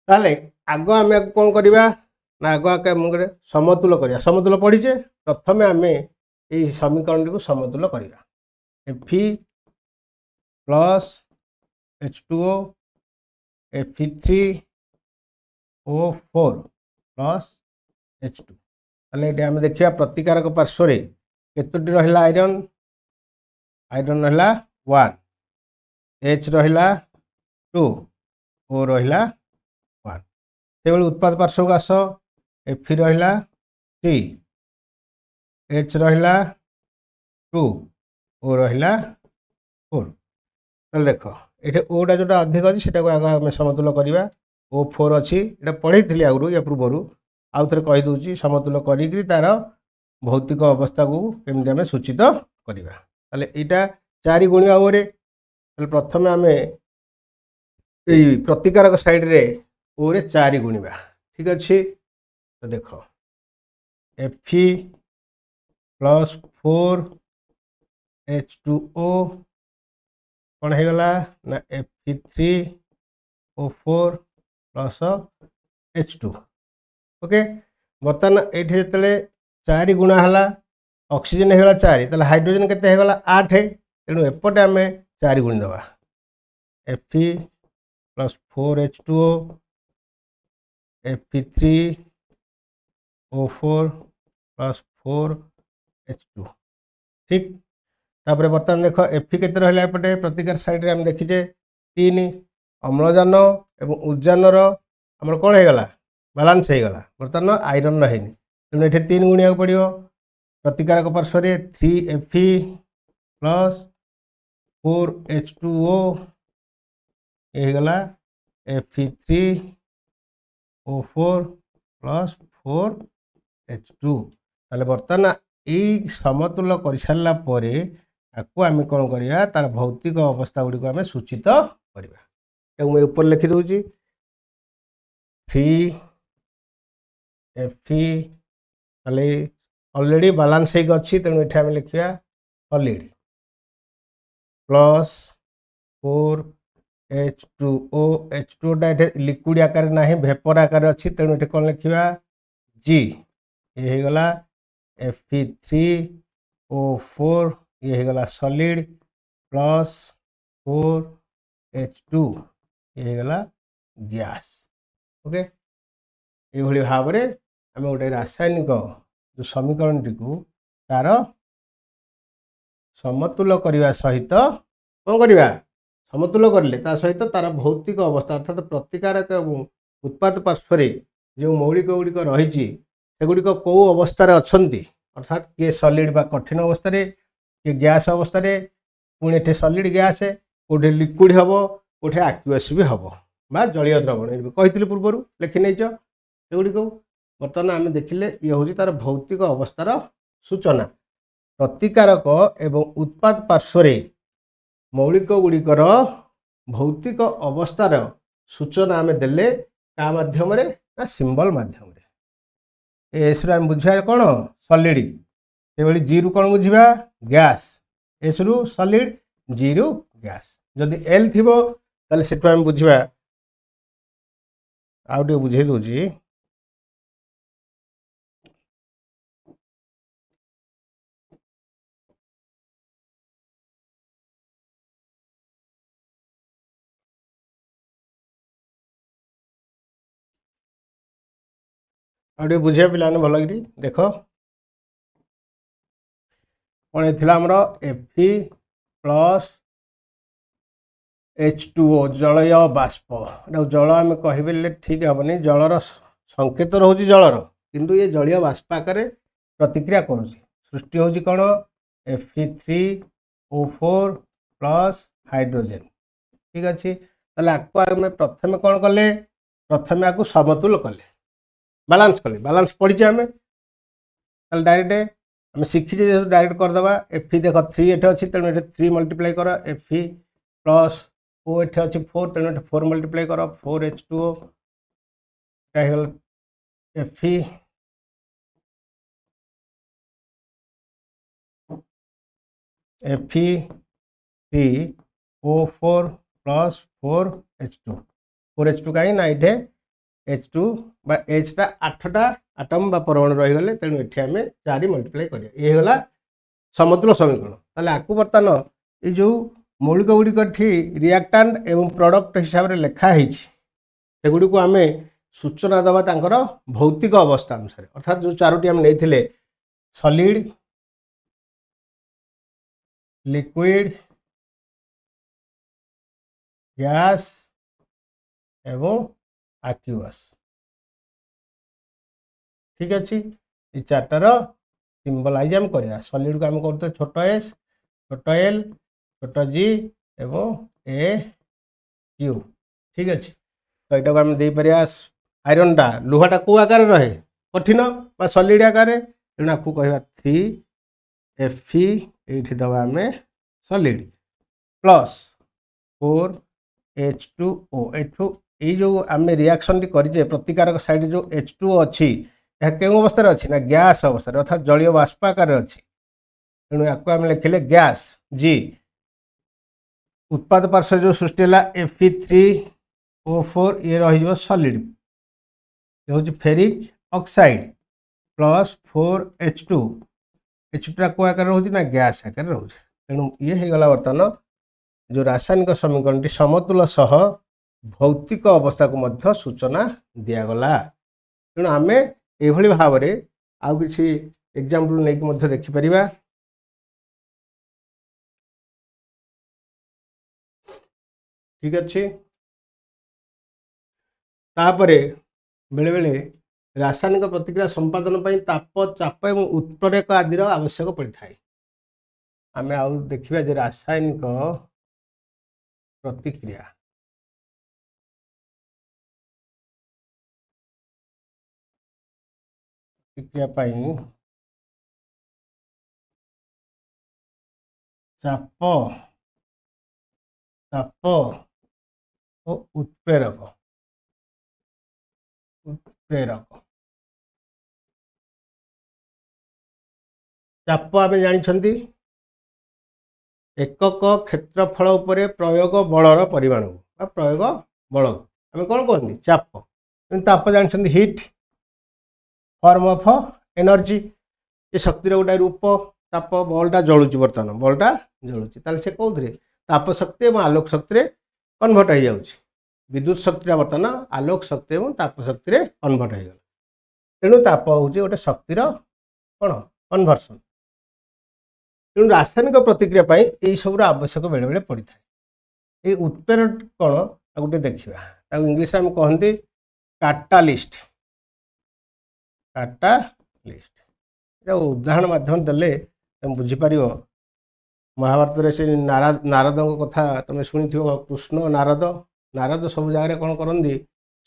ताले आग आम कौन करवा ना आग मुझे समतुल करवा समतुल पढ़ीचे प्रथम आम यही समीकरण को समतुल्य करवा Fe plus H2O Fe3O4 plus H2 ताले ये आम देखा प्रतिकारक पार्श्व केतोटी रहा आयरन आयरन रहा 1 H रहा 2 O रहा 1 से उत्पाद पार्श्व को आस Fe रहा 3 H रहा 2 O रहा 4 ताले देख ये ओटा जोटा अधिक अच्छी से आगे समतुल्य करवा O4 अच्छी ये पढ़ी थी आगु या पूर्वर आउ थे कहीदे समतुल्य कर तार भौतिक अवस्था को केमती आम सूचित करवा यहाँ 4 गुणिया ओरे प्रथम आम प्रतिकारक साइड्रे ओरे 4 गुणवा ठीक अच्छे तो देख Fe प्लस 4H2O कौन हो गला ना Fe3O4 प्लस H2 ओके बर्तमान ये जो 4 गुणा है ऑक्सीजन होगा 4 ताले हाइड्रोजन केते होगा 8 तेणु एपटे आम 4 गुणी दबा Fe plus 4H2O Fe3O4 plus 4H2 ठीक तापर बर्तमान देख Fe केते रहा एपटे प्रतिकार साइड आम देखीचे 3 अम्लजान एवं उद्जान आमर कौन होगा बालांस होगा बर्तमान आयरन रही तेणु ये 3 गुणिया पड़ो प्रतिकारक पार्श्व 3Fe प्लस 4H2O ये होगा Fe3O4 प्लस 4H2 ताले बर्तमान यही समतुल्य कर सारा आपको आम कौन करवा तार भौतिक अवस्था गुड़ी को आम सूचित करवा मुझे ऊपर लिखि दूची 3Fe ताले ऑलरेडी बालांस अच्छी तेणु ये आम लिखा solid plus 4H2O H2O liquid आकार ना भेपर आकार अच्छी तेणु ये कौन लिखा G ये होगला Fe3O4 ये होगला सॉलिड प्लस 4H2 ये होगला गैस ओके ये भाव में आम गोटे रासायनिक जो समीकरण टी तार समतुल्य करने सहित कौन करवा समतुल्य करले सहित तार भौतिक अवस्था अर्थात प्रतिकारक और उत्पाद पार्श्व जो मौलिक गुड़िक रही सेगुड़िक कौ अवस्था अच्छा अर्थात किए सॉलिड बा कठिन अवस्था किए गैस अवस्था पुणी ये सॉलिड गैस कौटे लिक्विड हम कौटे आक्यूअस भी हम बा जलीय द्रवण कही पूर्वर लिखि नहीं सेगुड़ी बर्तमान आम देखिले ये हूँ तार भौतिक अवस्थार सूचना प्रतिकारक एवं उत्पाद पार्श्व मौलिक गुड़िकर भौतिक अवस्थार सूचना आम देले क्या माध्यम ना सिंबल माध्यम एस रु आम बुझा कौन सॉलिड से जी रु कौन बुझा गैस एस रु सॉलिड जी रु गैस जदि एल थी ताले सेठु आम बुझा आउ टे बुझे दूची आगे बुझे पे भल कि देख कौन होमर Fe प्लस H2O जलय बाष्प जल आम कहे ठीक हेनी जलर संकेत रोचे जलर किंतु ये जलीय बाष्प आकार प्रतिक्रिया करुँच सृष्टि होची कौन Fe3O4 प्लस हाइड्रोजेन ठीक अच्छे ताले आपको आम प्रथम कौन कले प्रथम आपको समतुल्य कले बालांस कले बालांस पढ़ी आम डायरेक्ट आम शिखी डायरेक्ट करदे Fe देख 3 ये अच्छी तेणु ये 3 मल्टीप्लाई कर Fe प्लस O ये अच्छी 4 तेणु 4 मल्टीप्लाई कर 4H2O Fe Fe3O4 plus 4H2 4H2 कहीं ना ये H2 बा H टा 8टा आटम बा परमाणु रहीगले तेणु ये आम 4 मल्टीप्लाई करिया ये होला समतुल्य समीकरण ताले आकु बर्तन ये जो मौलिक गुड़िक रिएक्टेंट एवं प्रोडक्ट हिसाब से लिखा सेगुड़ी को आम सूचना दबा तांकर भौतिक अवस्था अनुसार अर्थात जो चारोटी आम नहीं सॉलिड लिक्विड गैस एवं एक्वस ठीक अच्छे ये चार्टार सिंबलाइज आम करा सॉलिड को आम करते छोट एस छोट एल छोट जी एवं ए क्यू ठीक अच्छे तो यहाँ को आम देपर आयरनटा लुहाटा कौ आकार रहे कठिन सॉलिड आकार तेणु आपको कह 3Fe ये दबा आम सॉलिड प्लस 4H2O एठू ये जो आम रिएक्शन करें प्रतिकारक साइड जो H2O अच्छी यह क्यों अवस्था अच्छी ना गैस अवस्था अर्थात जलीय बाष्प आकार अच्छी तेणु आपको आम लिखिले गैस जी उत्पाद पार्श्व जो सृष्टि है Fe3O4 ये रही सॉलिड ये हूँ ferric oxide plus 4H2 H2 को आकार रोचे ना गैस आकार रोचे तेणु ये हो गला बर्तमान जो रासायनिक समीकरण टी समतुल्य सह भौतिक अवस्था को मध्य सूचना दिगला तेणु आम ये भाव में आउ कि एग्जाम्पल नहीं देखिपर ठीक अच्छे तापरे बेले बेले रासायनिक प्रतिक्रिया संपादन पर ताप चाप और उत्प्रेरक आदि आवश्यक पड़ता है आम आउ देखा जे रासायनिक प्रतिक्रिया चाप ताप और उत्प्रेरक चाप आम जानी एकक क्षेत्रफल उपर प्रयोग बलर परिमाण प्रयोग बल आम कौन कहते चाप ताप जानते हिट फॉर्म ऑफ एनर्जी ये शक्तिर गोटे रूप ताप बल्टा जलुची बर्तमान बल्टा जलुची ताले से कौन ताप शक्ति और आलोक शक्ति कन्वर्ट हो जाऊँ विद्युत शक्ति बर्तमान आलोक शक्ति और ताप शक्ति कन्वर्ट हो गला तेणु ताप हूँ गोटे शक्तिर कौन कन्वर्सन तेणु रासायनिक प्रतिक्रिया यही सब आवश्यक बेले बेले पड़ी था ये उत्प्रेरक कौन गोटे देखा इंग्लीश में कहते कैटालिस्ट उदाहरण माध्यम देले तुम बुझीपर महाभारत से नारद कथा तुम शुणी कृष्ण नारद नारद सब जगह कौन करती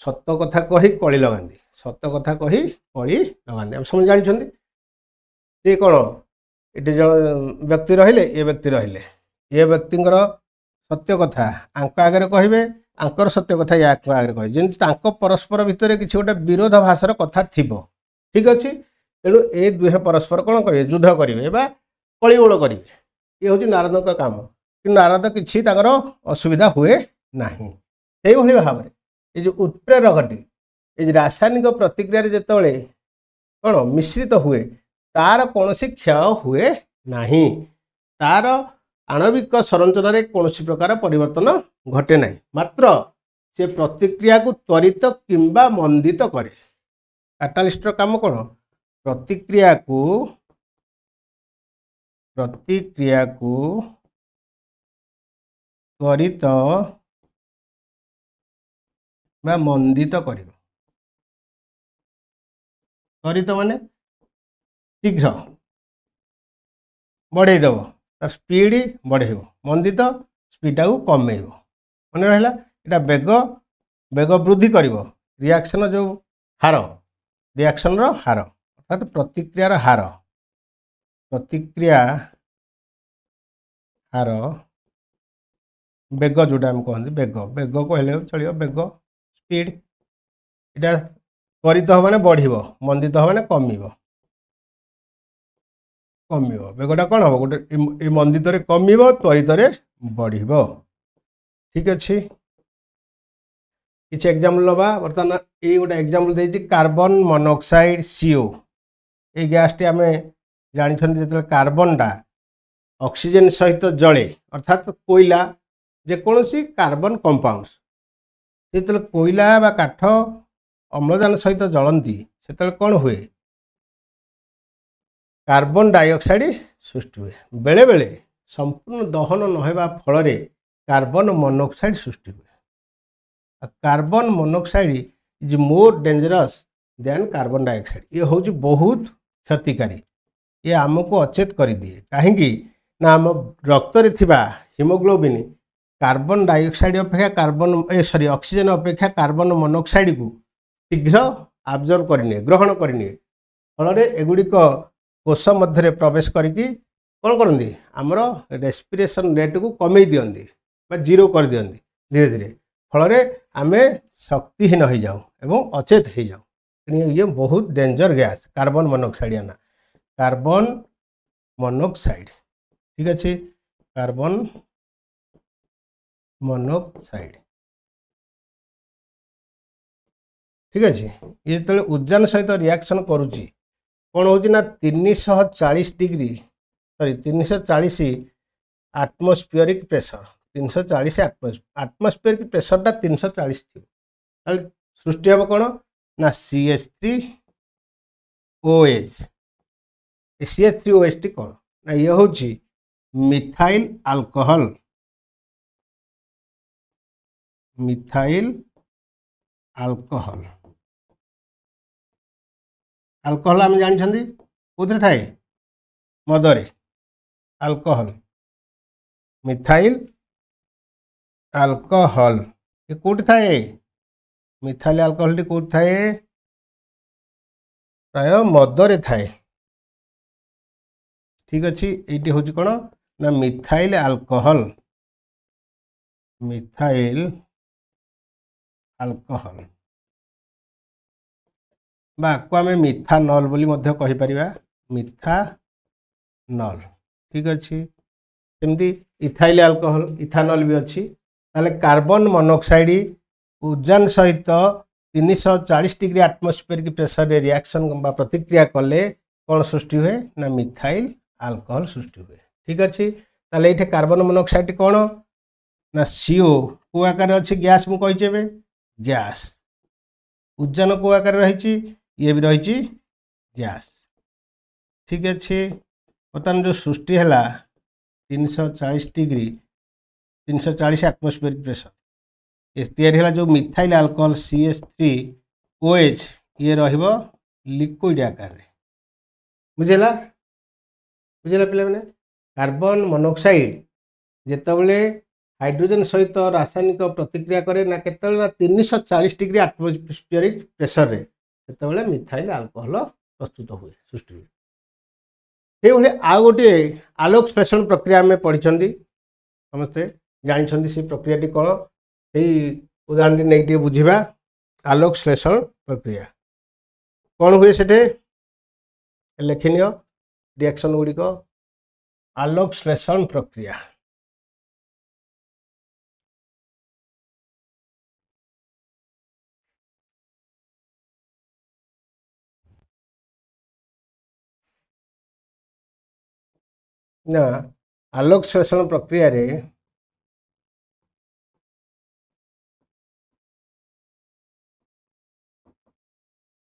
सत कथा कही कली लगाती सत कथा कही कली लगाती हम समझ जानते ये कौन ये जन व्यक्ति रहिले ये व्यक्ति सत्य कथा आंक आगे कहे आंकर सत्य कथा या आगे कहे जमी परस्पर भितर किसी गोटे विरोध भाषार कथा थी ठीक अच्छे तेणु ए दुहे परस्पर कौन करेंगे युद्ध करेंगे कलिगोल करेंगे ये हूँ नारद का काम कि नारद किसी असुविधा हुए ना से भाव में ये जो उत्प्रेरकटी ये रासायनिक प्रतिक्रिया जिते कौन मिश्रित हुए तार कौन क्षय हुए ना तार आणविक संरचना कौन प्रकार परिवर्तन घटे ना मात्र से प्रतिक्रिया को त्वरित किंबा मंदित करे कैटालिस्टर काम कौन प्रतिक्रिया को त्वरित बा मंदित कर त्वरित माने शीघ्र बढ़ेदेव तार स्पीड बढ़ेब मंदित स्पीड को कमेब मन रहा यहाँ बेग बेग वृद्धि कर रिएक्शन जो हार रिएक्शन हार अर्थात प्रतिक्रियार हार बेग जोटा आम कहते बेग बेग कहले चलो बेग स्पीड इटा त्वरित हो माने बढ़िब मंदित हो माने कमिब बेगटा कौन हम गोटे मंदित कमिब त्वरित बढ़िब ठीक अच्छे किसी एग्जाम्पल नवा बर्तमान ये गोटे एग्जाम्पल देती कार्बन मोनोक्साइड CO ये गैस टी आम जानते जो कार्बनटा ऑक्सीजन सहित जले अर्थात कोयला जेकोसी कार्बन कंपाउंड्स जो कोयला बा काठ अम्लजान सहित जलती से कौन हुए कार्बन डाइऑक्साइड सृष्टि हुए बेले बेले संपूर्ण दहन नहेबा फल कार्बन मोनोक्साइड सृष्टि हुए carbon monoxide is more dangerous than carbon dioxide ये हूँ बहुत क्षतिकारी ये आमको अचेत कर दिए कहीं ना आम रक्त हिमोग्लोबिन कार्बन डाइऑक्साइड अपेक्षा कार्बन सॉरी ऑक्सीजन अपेक्षा कार्बन मोनोक्साइड को शीघ्र आब्जर्व करनिए ग्रहण करनिए फल एगुड़िक कोष मध्य प्रवेश करके कौन करती आमर रेस्पिरेशन रेट को कमे दियंती जीरो कर दियंती धीरे धीरे फल आम शक्तिहीन हो जाऊँ एवं अचेत हो जाऊँ ये बहुत डेंजर गैस कार्बन मोनोक्साइड आना कार्बन मोनोक्साइड ठीक अच्छे कार्बन मोनोक्साइड ठीक अच्छे ये जो उद्यान सहित रिएक्शन करुच्ची कौन हो 340 डिग्री सॉरी 340 आटमोस्फियरिक प्रेशर 340 आटमोस्फियरिक प्रेशर टा 340 थी सृष्टि हम कौन ना CH3OH CH3OH टी कौन ना ये हूँ मिथाइल अल्कोहल अल्कोहल अल्कोहल आम जानते कौन थाए मदरे अल्कोहल मिथाइल अल्कोहल ये कौट थाए मिथाइल अल्कोहल टी कौट थाए प्राय मदरे थाए ठीक अच्छे ये हूँ कौन ना मिथाइल अल्कोहल को आम मिथानल बोली कहीपर मिथानल ठीक अच्छे सेमती इथाइल अल्कोहल इथानल भी अच्छी ताले कार्बन मोनोक्साइड उजान सहित 340 डिग्री आटमोस्फियरिक प्रेशर रिएक्शन प्रतिक्रिया कले कौन सृष्टि हुए ना मिथाइल अल्कोहल सृष्टि हुए ठीक अच्छे ताले ये कार्बन मोनोक्साइड कौन ना CO को आकार अच्छी गैस मुझे गैस उजान को आकार रही ये भी रही गैस ठीक अच्छे बर्तमान जो सृष्टि है 340 डिग्री 340 आटमोस्फियरिक प्रेशर ये तैयारी जो मिथाइल अल्कोहल CH3OH ये लिक्विड आकार बुझेगा बुझेगा पे कार्बन मोनोक्साइड जितेबाला हाइड्रोजन सहित रासायनिक प्रतिक्रिया करे ना के 340 डिग्री आटमोस्फियरिक प्रेशर रे से मिथाइल अल्कोहल प्रस्तुत हुए सृष्टि हुए ये आउ गोटे आलोक श्लेषण प्रक्रिया में पढ़ी समस्ते जानते से प्रक्रिया कौन से उदाहरण नहीं बुझा आलोक श्लेषण प्रक्रिया कौन हुए से लेखनीय रिएक्शन गुड़िक आलोक श्लेषण प्रक्रिया ना आलोक श्लेषण प्रक्रिया रे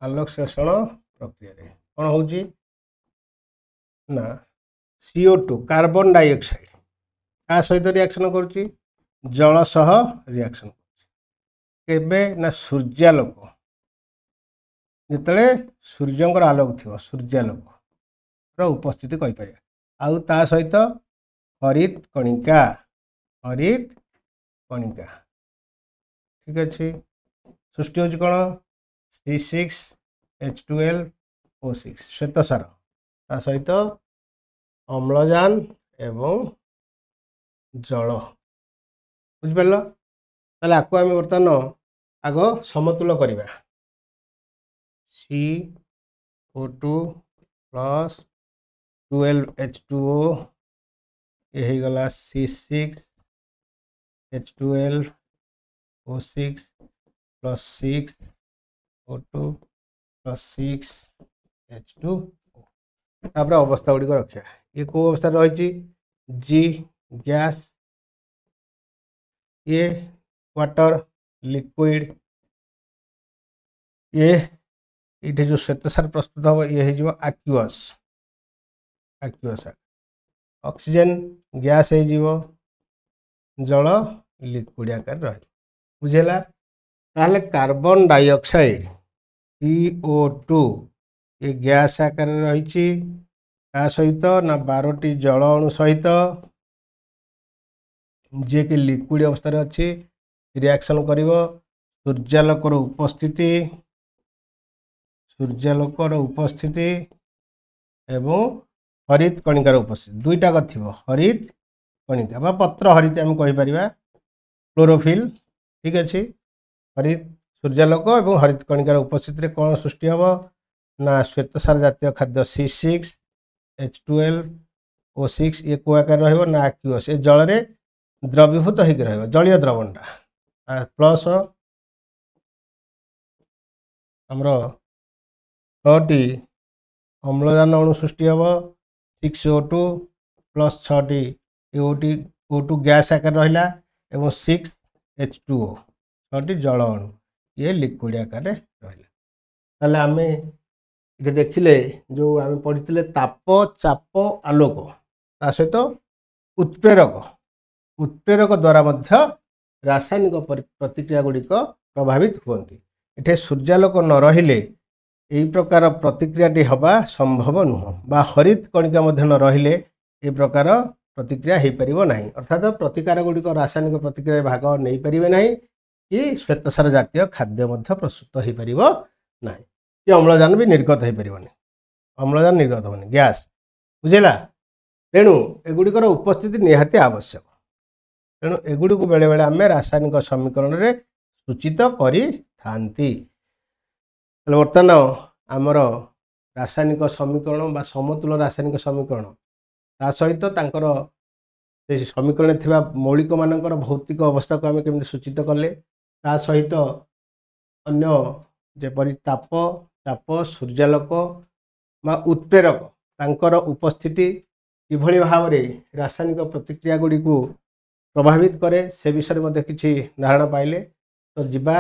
आलोक श्लेषण प्रक्रिया रे कौन हो ना CO2 कार्बन डाइऑक्साइड क्या सहित रिएक्शन करुच्ची जल सह रिएक्शन केबे ना सूर्यालोक जिते सूर्यंकर आलोक थी सूर्यालोक उपस्थिति कहीपर आउ ता सहित हरित कणिका ठीक अच्छे सृष्टि हो कौन C6H12O6 श्वेतसार ता सहित अम्लजान एवं जल बुझिपार ताले आपको आम बर्तमान आग समतुल करवा CO2 प्लस 12H2O ये गला C6H12O6 plus 6O2 plus 6H2O तापर अवस्था गुड़िक रखा ये कौ अवस्था रही G गैस, ये वाटर लिक्विड, ये जो श्वेतसार प्रस्तुत हम ये हो आक्यूअस, आक्यूअस ऑक्सीजन गैस हो जल लिक्विड आकार रही बुझेगा। ताहले कार्बन डाइऑक्साइड CO2 ये गैस आकार रही सहित ना 12टी जल अणु सहित जे कि लिक्विड अवस्था अच्छी रिएक्शन करिवो सूर्यालोकर उपस्थिति, सूर्यालोकर उपस्थिति एवं हरित कणिकार उपस्थिति दुईटा थी हरित कणिका बा पत्र हरित आम कहीपर क्लोरोफिल ठीक अच्छे। हरित सूर्यालोक और हरित कणिकार उपस्थिति कौन सृष्टि हम ना श्वेतसार जातीय खाद्य C6H12O6 ये को आकार रहिबो ना एक्वस ये जल रे द्रवीभूत होकर रहिबो जलीय द्रवणटा प्लस हमरो 6टी अम्लजान अणु सृष्टि हम 6O2 प्लस 6टी O2 गैस आकार रहिला एवं 6H2O 6टी जल अणु ये लिक्विड आकार रहिला। ताले आमे ये देखिले जो आम पढ़ी ताप चाप आलोक ता सहित उत्प्रेरक उत्प्रेरक द्वारा मध्य रासायनिक प्रतिक्रिया गुड़िक प्रभावित होती। इठे सूर्यालोक न रहिले यही प्रकार प्रतिक्रियाटी हवा संभव नुह बा हरित कणिका मध्य न रहिले ए प्रकार प्रतिक्रिया हो पार ना अर्थात प्रतिकार गुड़िक रासायनिक प्रतिक्रिया भाग नहीं पारे ना कि श्वेतसार जातीय खाद्य प्रस्तुत हो पार ना कि अम्लजान भी निर्गत हो पारे अम्लजान निर्गत होनी गैस बुझेगा। तेणु एगुड़िकर उपस्थिति निहाती आवश्यक। तेणु एगुड़ी को बेले बेले आम रासायनिक समीकरण में सूचित करी थांती। बर्तमान आमर रासायनिक समीकरण बा समतुल रासायनिक समीकरण ता सहित तांकर से समीकरण थिबा मौलिक मानकर भौतिक अवस्था को आम केमि सूचित कले ता सहित अन्य जेपरि ताप चाप सूर्यालोक बा उत्प्रेरक तांकर उपस्थिति किभଳି भाव रासायनिक प्रतिक्रिया गुड़ी को प्रभावित करे से विषय में किसी धारणा पाइले तो जीवा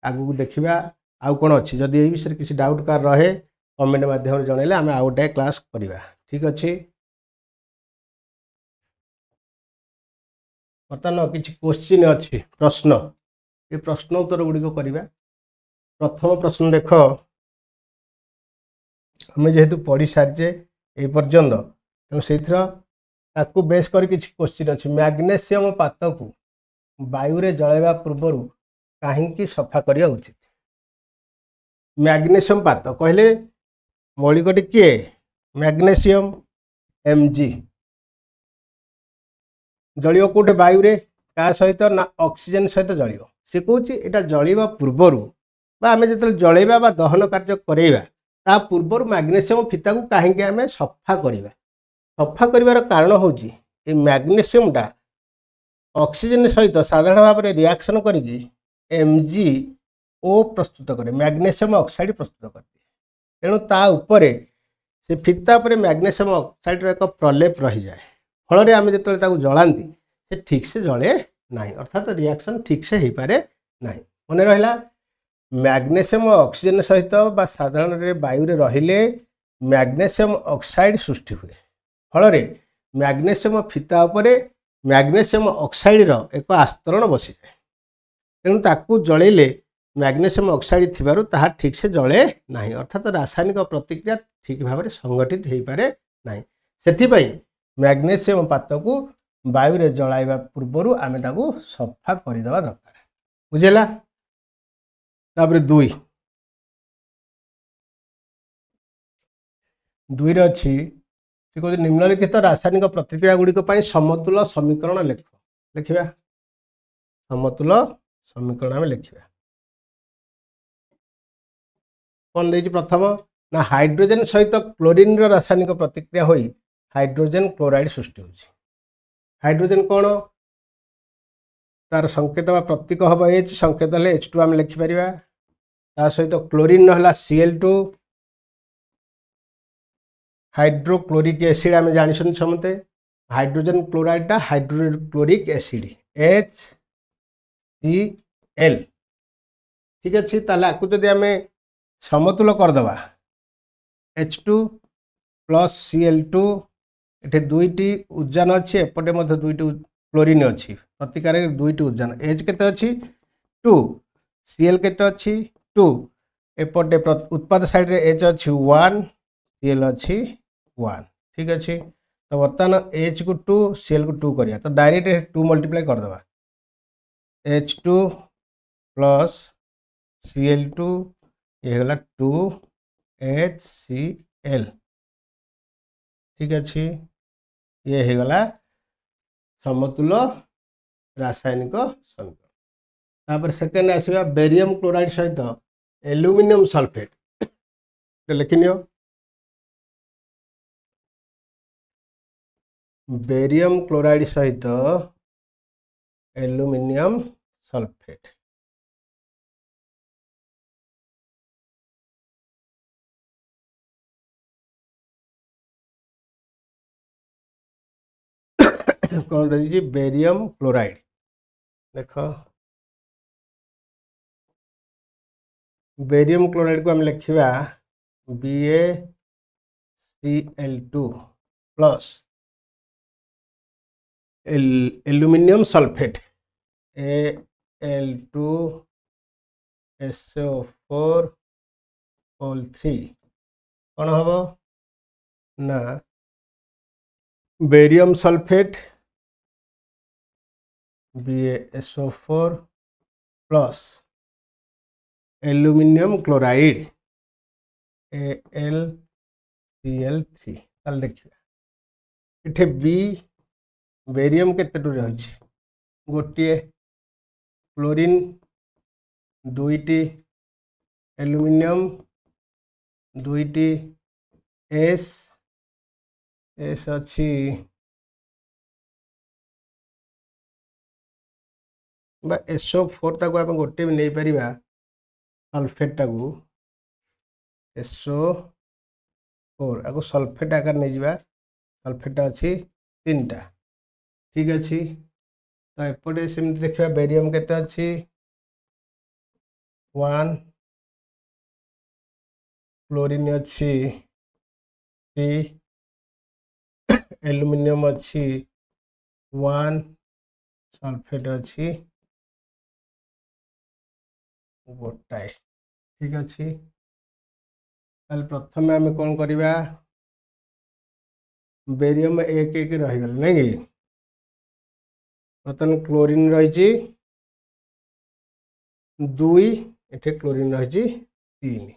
आगू देखा आउ कौन अच्छी जदि ये विषय किसी डाउट कार रहे कमेंट माध्यम जनइले आम आउ गोटे क्लास करवा ठीक अच्छे। बर्तमान किसी क्वेश्चन अच्छी प्रश्न ये प्रश्न उत्तर गुड़िक करवा। प्रथम प्रश्न देख आम जेहेतु पढ़ी सारीचे ये पर्यंत तेणु से बेस कर किसी क्वेश्चन अच्छी मैग्नेशियम पात को वायु रे जलैवा पूर्वर कहीं सफा करने उचित। मैग्नेशियम पात कहले मौलिकटी किए मैग्नेशियम Mg जलियो कोटे वायु रे का सहित ना ऑक्सीजन सहित जलियो से कहूँ यहाँ जलवा पूर्वर आम जो जलैवा बा दहन कार्य करेवा ता पूर्वर मैग्नेशियम फिता को कहीं आम सफा करवा। सफा कर कारण हूँ ये मैग्नेशियम टा ऑक्सीजन सहित साधारण भाव में रिएक्शन करी MgO प्रस्तुत करे मैग्नेशियम ऑक्साइड प्रस्तुत करते। तेणु ता उपरे से फिता पर मैग्नेशियम ऑक्साइड एक प्रलेप रही जाए फल आम जो जलांती से ठीक से जले ना अर्थात रिएक्शन ठीक से हो पारे ना। मन रहा मैग्नेशियम ऑक्सीजन सहित बा साधारण वायु रे रहिले मैग्नेशियम ऑक्साइड सृष्टि हुए फल मैग्नेशियम फिता उपरे मैग्नेशियम ऑक्साइड एक आस्तरण बसी जाए। तेणु ताकू जलैले मैग्नेशियम ऑक्साइड थिबारु ताहा ठीक से जले ना अर्थात रासायनिक प्रतिक्रिया ठीक भाव में संगठित हो पारे ना। से मैग्नेशियम पात को वायु रे जलाइबा पूर्वर आम ताकू सफा करदेवा दरकार बुझेगा। तापर दुई रे अच्छी से कहते निम्नलिखित रासायनिक प्रतिक्रिया गुड़िक समतुल समीकरण लिखा समतुल समीकरण आम लिखा कौन दे प्रथम ना हाइड्रोजेन सहित क्लोरीन रासायनिक प्रतिक्रिया होई हाइड्रोजेन क्लोराइड सृष्टि होची। हाइड्रोजेन कौन तार संकेत वा प्रतीक हम H संकेत है H2 आम लिखिपर ता सहित क्लोरीन है Cl2 हाइड्रोक्लोरिक एसिड आम जानी समझते hydrogen chloride hydrochloric acid HCl ठीक अच्छे ताले आपको जदि आम समतुल करदे H2 प्लस Cl2 ये दुईटी उद्यान अच्छी एपटे दुईटी क्लोरीन अच्छी प्रतिकार दुईटी उद्यान H केते अच्छी 2 Cl केते अच्छी 2 एपटे उत्पाद साइड रे H अच्छी 1 Cl अच्छी 1 ठीक अच्छे तो बर्तमान H को 2 Cl को 2 करिया तो डायरेक्ट 2 मल्टीप्लाई करदे H2 प्लस Cl2 ये गला 2 HCl ठीक अच्छे ये हो गला समतुल रासायनिक समीकरण सेकेंड आसवा बेरियम क्लोराइड सहित एल्युमिनियम सल्फेट लिखिनियो बेरियम क्लोराइड सहित एल्युमिनियम सल्फेट कौन रही बेरियम क्लोराइड देख बेरियम क्लोराइड को हम लिखा BaCl2 plus aluminium sulphate Al2SO4 कौन हम ना barium sulphate BaSO4 plus aluminium chloride AlCl3 देखिए इठे बी बेरियम केते रही गोटे क्लोरीन दुईटी एल्युमिनियम दुईटी एस अच्छी SO4 ताको आप गोटे भी नहीं पारिबा सल्फेट टाकू SO4 आको सल्फेट आकार नहीं जावा सल्फेट अच्छी 3टा ठीक अच्छे तो एपटे सेमती देखा बेरियम केते अच्छी 1 क्लोरीन अच्छी 3 एल्युमिनियम अच्छी 1 सल्फेट अच्छी गोटाए ठीक अच्छे प्रथम आम कौन करवा बेरियम एक रहीगल नहीं कि बर्तमान क्लोरीन रही 2 एठे क्लोरीन रही 3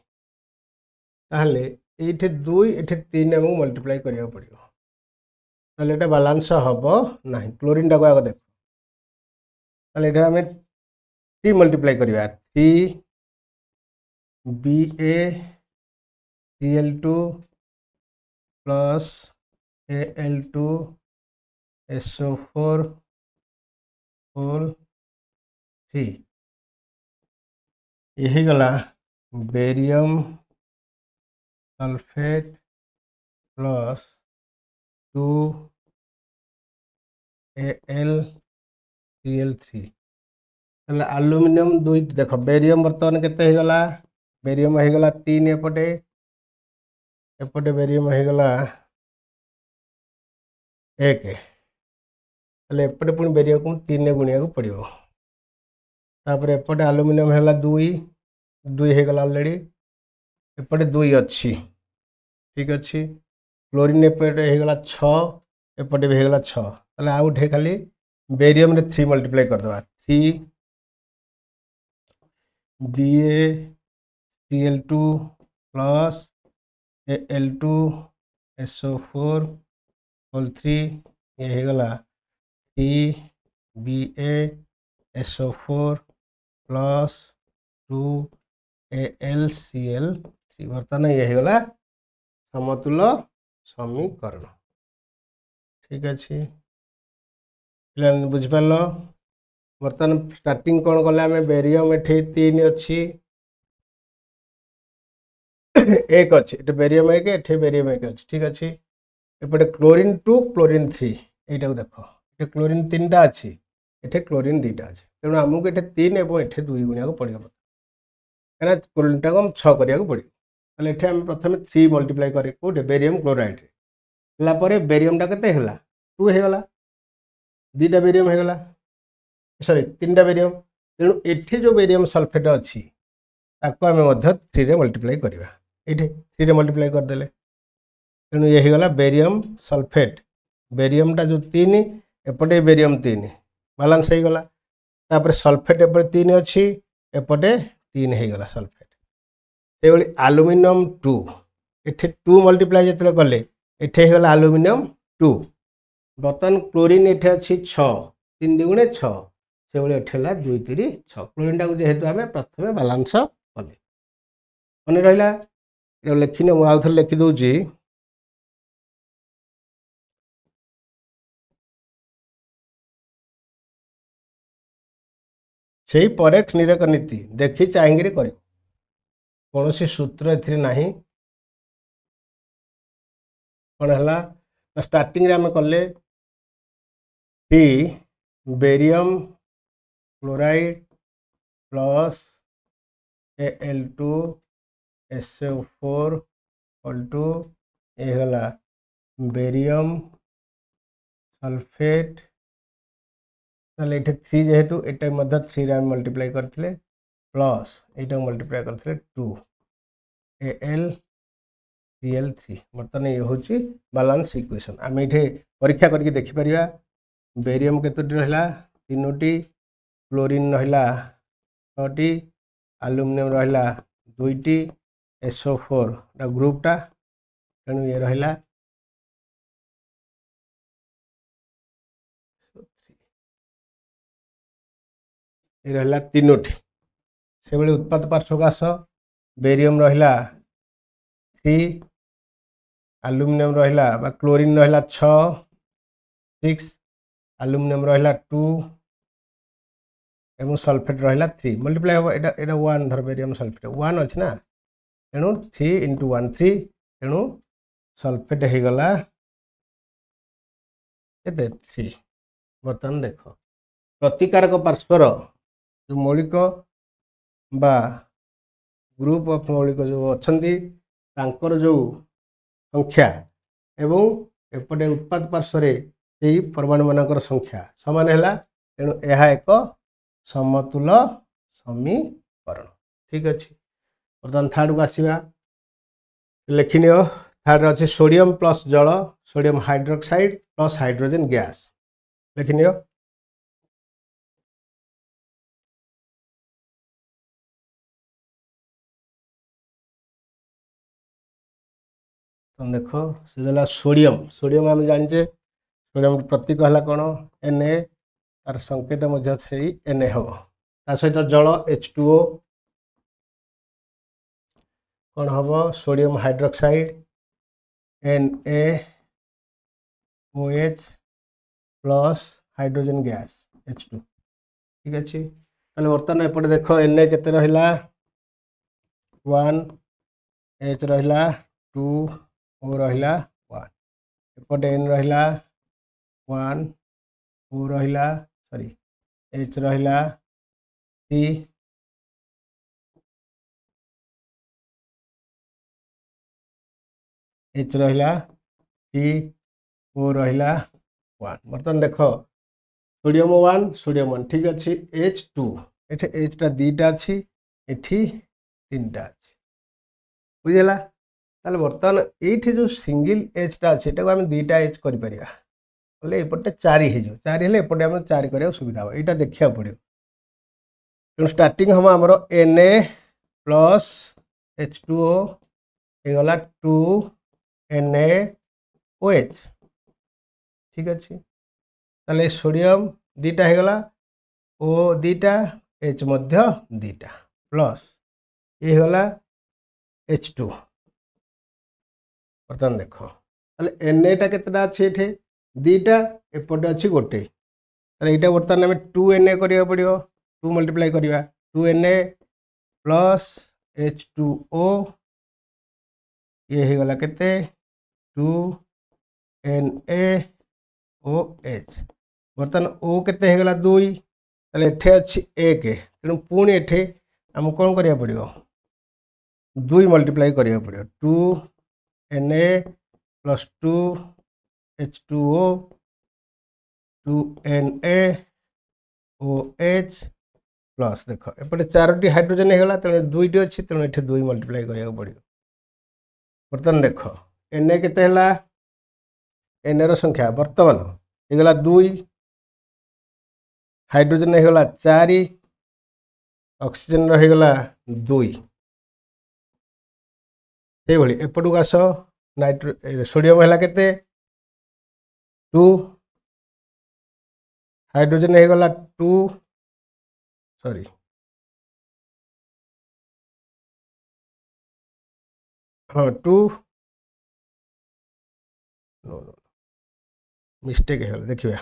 ताहले ये 2 ये 3 आमको मल्टीप्लाई करिया पड़ो ताहले एटा बैलेंस हम ना क्लोरीन टाक आगे देख ताहले एटा आम 3 मल्टीप्लाई करवा 3 BaCl2 प्लस Al2SO4 होल 3 यही गला barium sulphate plus 2 AlCl3 aluminium 2 देख बेरियम बर्तमान केते गला बेरियम हो गला 3 एपटे एपटे बेरियम हो गला 1 एपटे पुणी बेरियम को 3 ने गुणिया को पड़ो तापर एपटे एल्युमिनियम है 2 हो गला ऑलरेडी एपटे 2 अच्छी ठीक अच्छे क्लोरीन एपटे हो गला 6 एपटे भी हो गला 6 ताले आउट है खाली बेरियम रे 3 मल्टीप्लाई कर दवा 3 BaCl2 प्लस Al2SO4 होल 3 ये हो गला 3 BaSO4 प्लस 2 AlCl3 बर्तमान ये हो गला समतुल समीकरण ठीक अच्छे बुझिपार बर्तमान स्टार्टिंग कौन कले आम बेरियम एठे 3 अच्छी 1 अच्छी बेरियम 1 एठे बेरियम 1 अच्छी ठीक अच्छे एपटे क्लोरीन 2 क्लोरीन 3 এইটা দেখো এটি ক্লোরিন 3টা আছে এটি ক্লোরিন 2টা আছে তেणु आमको ये 3 और ये 2 गुणिया पड़ो कहीं क्लोरीन टाक 6 करा पड़ो ताले आम प्रथम 3 मल्टीप्लाई करे कौटे बेरियम क्लोराइड है बेरियम टा के 2 होगला 2टा बेरियम होगला सॉरी 3टा बेरियम तेणु एठी जो बेरियम सल्फेट अच्छी ताको आम 3 रे मल्टीप्लाई करवा ये 3 रे मल्टीप्लाई करदे तेणु ये होगला बेरियम सल्फेट बेरियमटा जो 3 एपटे बेरियम 3 बालांस हो गला तापर सल्फेट एपटे 3 अच्छी एपटे 3 हो गला सल्फेट से आलुमिनियम 2 एठे 2 मल्टीप्लाई जिते कले एठे हो गला आलुमिनियम 2 बर्तमान क्लोरीन एठे अच्छी 6 3 2 6 से एठे 2 3 6 क्लोरीन टाक जेहेतु आम प्रथम बालांस कले मन रहा लिखिने मुझे आउ थे लिखिदे से परेख निरक नीति देखी चाहिए कर कौन सूत्र ए कौन है स्टार्टिंग रे आम कले टी बेरियम क्लोराइड प्लस Al2SO4 टू ये गला बेरियम सल्फेट ताले ये 3 जेहेतु ये 3 रे मल्टीप्लाई करते प्लस ये मल्टीप्लाई करते 2 AlCl3 बर्तमान ये हूँ बालांस इक्वेशन आम ये परीक्षा करके देखिपर बेरियम केतोटी रहा 3टी क्लोरीन रहा 6टी आलुमिनियम रहा 2टी SO4 ग्रुपटा तेणु ये रहा ये रहा 3टी से भाई उत्पाद पार्श्वकाश बेरियम रहा 3 आलुमिनियम रहा क्लोरीन रहा 6 आलुमिनियम रहा 2 एवं सल्फेट रहा 3 मल्टीप्लाई हम यहाँ 1 धर बेरियम सल्फेट 1 अच्छे ना तेणु 3 × 1 3 तेणु सल्फेट हो गला 3 बर्तमान देख प्रतिकारक पार्श्वर जो मौलिक बा ग्रुप ऑफ मौलिक जो अच्छा जो संख्या एवं एपटे उत्पाद पार्श्वर यही परमाणु मानकर संख्या समान है तेणु यह एक समतुल समीकरण ठीक अच्छे बर्तमान थर्ड को आसवा लिखिनि थर्ड अच्छे सोडियम प्लस जल sodium hydroxide plus hydrogen gas लिखिनि देख से सोडियम सोडियम आम जाचे सोडियम प्रतीक है कौन Na तार संकेत Na हम ता सहित जल H2O कौन हम sodium hydroxide NaOH plus hydrogen gas H2 ठीक अच्छे ताले बर्तमान एपटे देख Na केते रहिला 1 H रहिला 2 O रहिला 1 एपटे N रहिला 1 O रहिला सॉरी H रहिला 3 H रहिला T O रहिला 1 बर्तमान देख सोडियम 1 सोडियम 1 ठीक अच्छे H2 एठे H टा 2टा अच्छी एठी 3टा अच्छी बुझेला ताले बर्तमान ये जो सिंगल एच टा अच्छे आम 2टा एच कर एपटे 4 हो 4 हेल्ले एपटे आम 4 करा सुविधा हम यहाँ देखा पड़ो तेणु स्टार्टिंग हम आमर Na प्लस H2O होगला 2 NaOH ठीक अच्छे ताले सोडियम 2टा होगला O 2टा H मध्य 2टा प्लस ये होगला H2 बर्तमान देख Na टा केतेटा अच्छे ये 2टा एपटे अच्छी गोटे यहाँ बर्तमान आम 2Na करा पड़ो 2 मल्टीप्लाई करवा 2Na प्लस H2O ये होगला केते 2Na ओ एच बर्तमान ओ केते हेगला 2 ताले एठे अछि 1 तेणु पुणी एठे हम कौन करिया पड़िबो 2 मल्टीप्लाई करिया पड़िबो 2 Na plus 2 H2O 2 Na OH plus देख एपटे 4टी हाइड्रोजन हेगला तेणु 2टी अच्छी तेणु एठे 2 मल्टीप्लाई करिया पड़िबो बर्तमान देख Na केते हला Na रो संख्या बर्तमान हेगला 2 हाइड्रोजन हेगला 4 ऑक्सीजन रहेगला 2 ये भली एपटू आस नाइट्रो सोडियम हेला केते 2 हाइड्रोजन हेगला 2 सॉरी हाँ 2 नो नो मिस्टेक है देखिए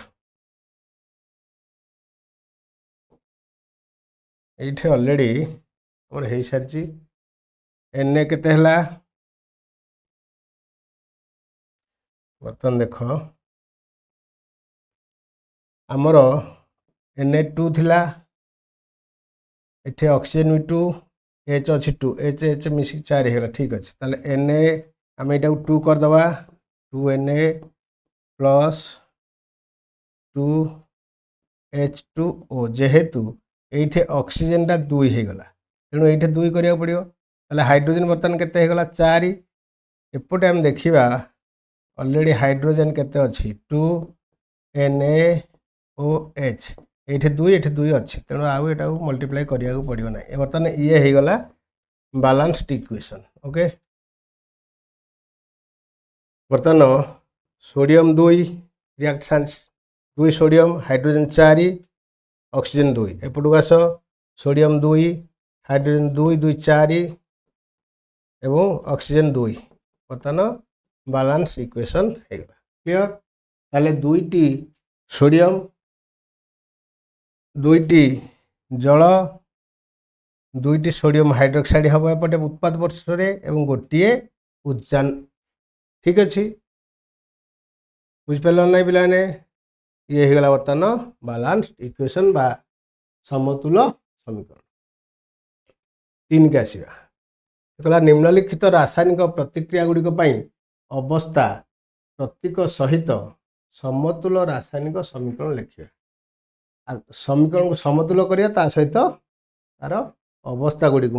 ये ऑलरेडी मोर हो सारी Na केते हला बर्तमान देख आमर Na2 थिला एठे ऑक्सीजन भी 2 H अच्छी 2 H H मिसिक 4 हेगला ठीक अच्छे ताले Na आम यहाँ 2 करदे 2 Na प्लस 2 H2O जेहेतु ये ऑक्सीजन टा 2 हेगला तेणु ये 2 करिया पड़िबो ताले हाइड्रोजन बर्तमान केते हेगला 4 एपटे हम देखिबा ऑलरेडी हाइड्रोजन केते अच्छी 2 NaOH ये 2 ये 2 अच्छी तेणु आउ एटा मल्टीप्लाई करिया पड़िबो ना बर्तमान ये हेगला बैलेंस्ड इक्वेशन ओके बर्तमान sodium 2 reaction 2 sodium hydrogen 4 oxygen 2 एपटू आस सोडियम 2 हाइड्रोजन 2 2 4 एवं ऑक्सीजन 2 बर्तमान बैलेंस इक्वेशन हेगला क्लियर ताले 2टी सोडियम 2टी जल 2टी सोडियम हाइड्रोक्साइड हम एपटे उत्पाद वर्ष एवं गोटे उद्यान ठीक अच्छे बुझिपार ना पे ये होगा बर्तमान बैलेंस्ड इक्वेशन बा समतुल समीकरण 3 के आसवा कहला निम्नलिखित रासायनिक प्रतिक्रिया गुड़िक अवस्था प्रतीक सहित समतुल रासायनिक समीकरण लिखिए समीकरण को समतुल करिया सहित तार अवस्था गुड़िक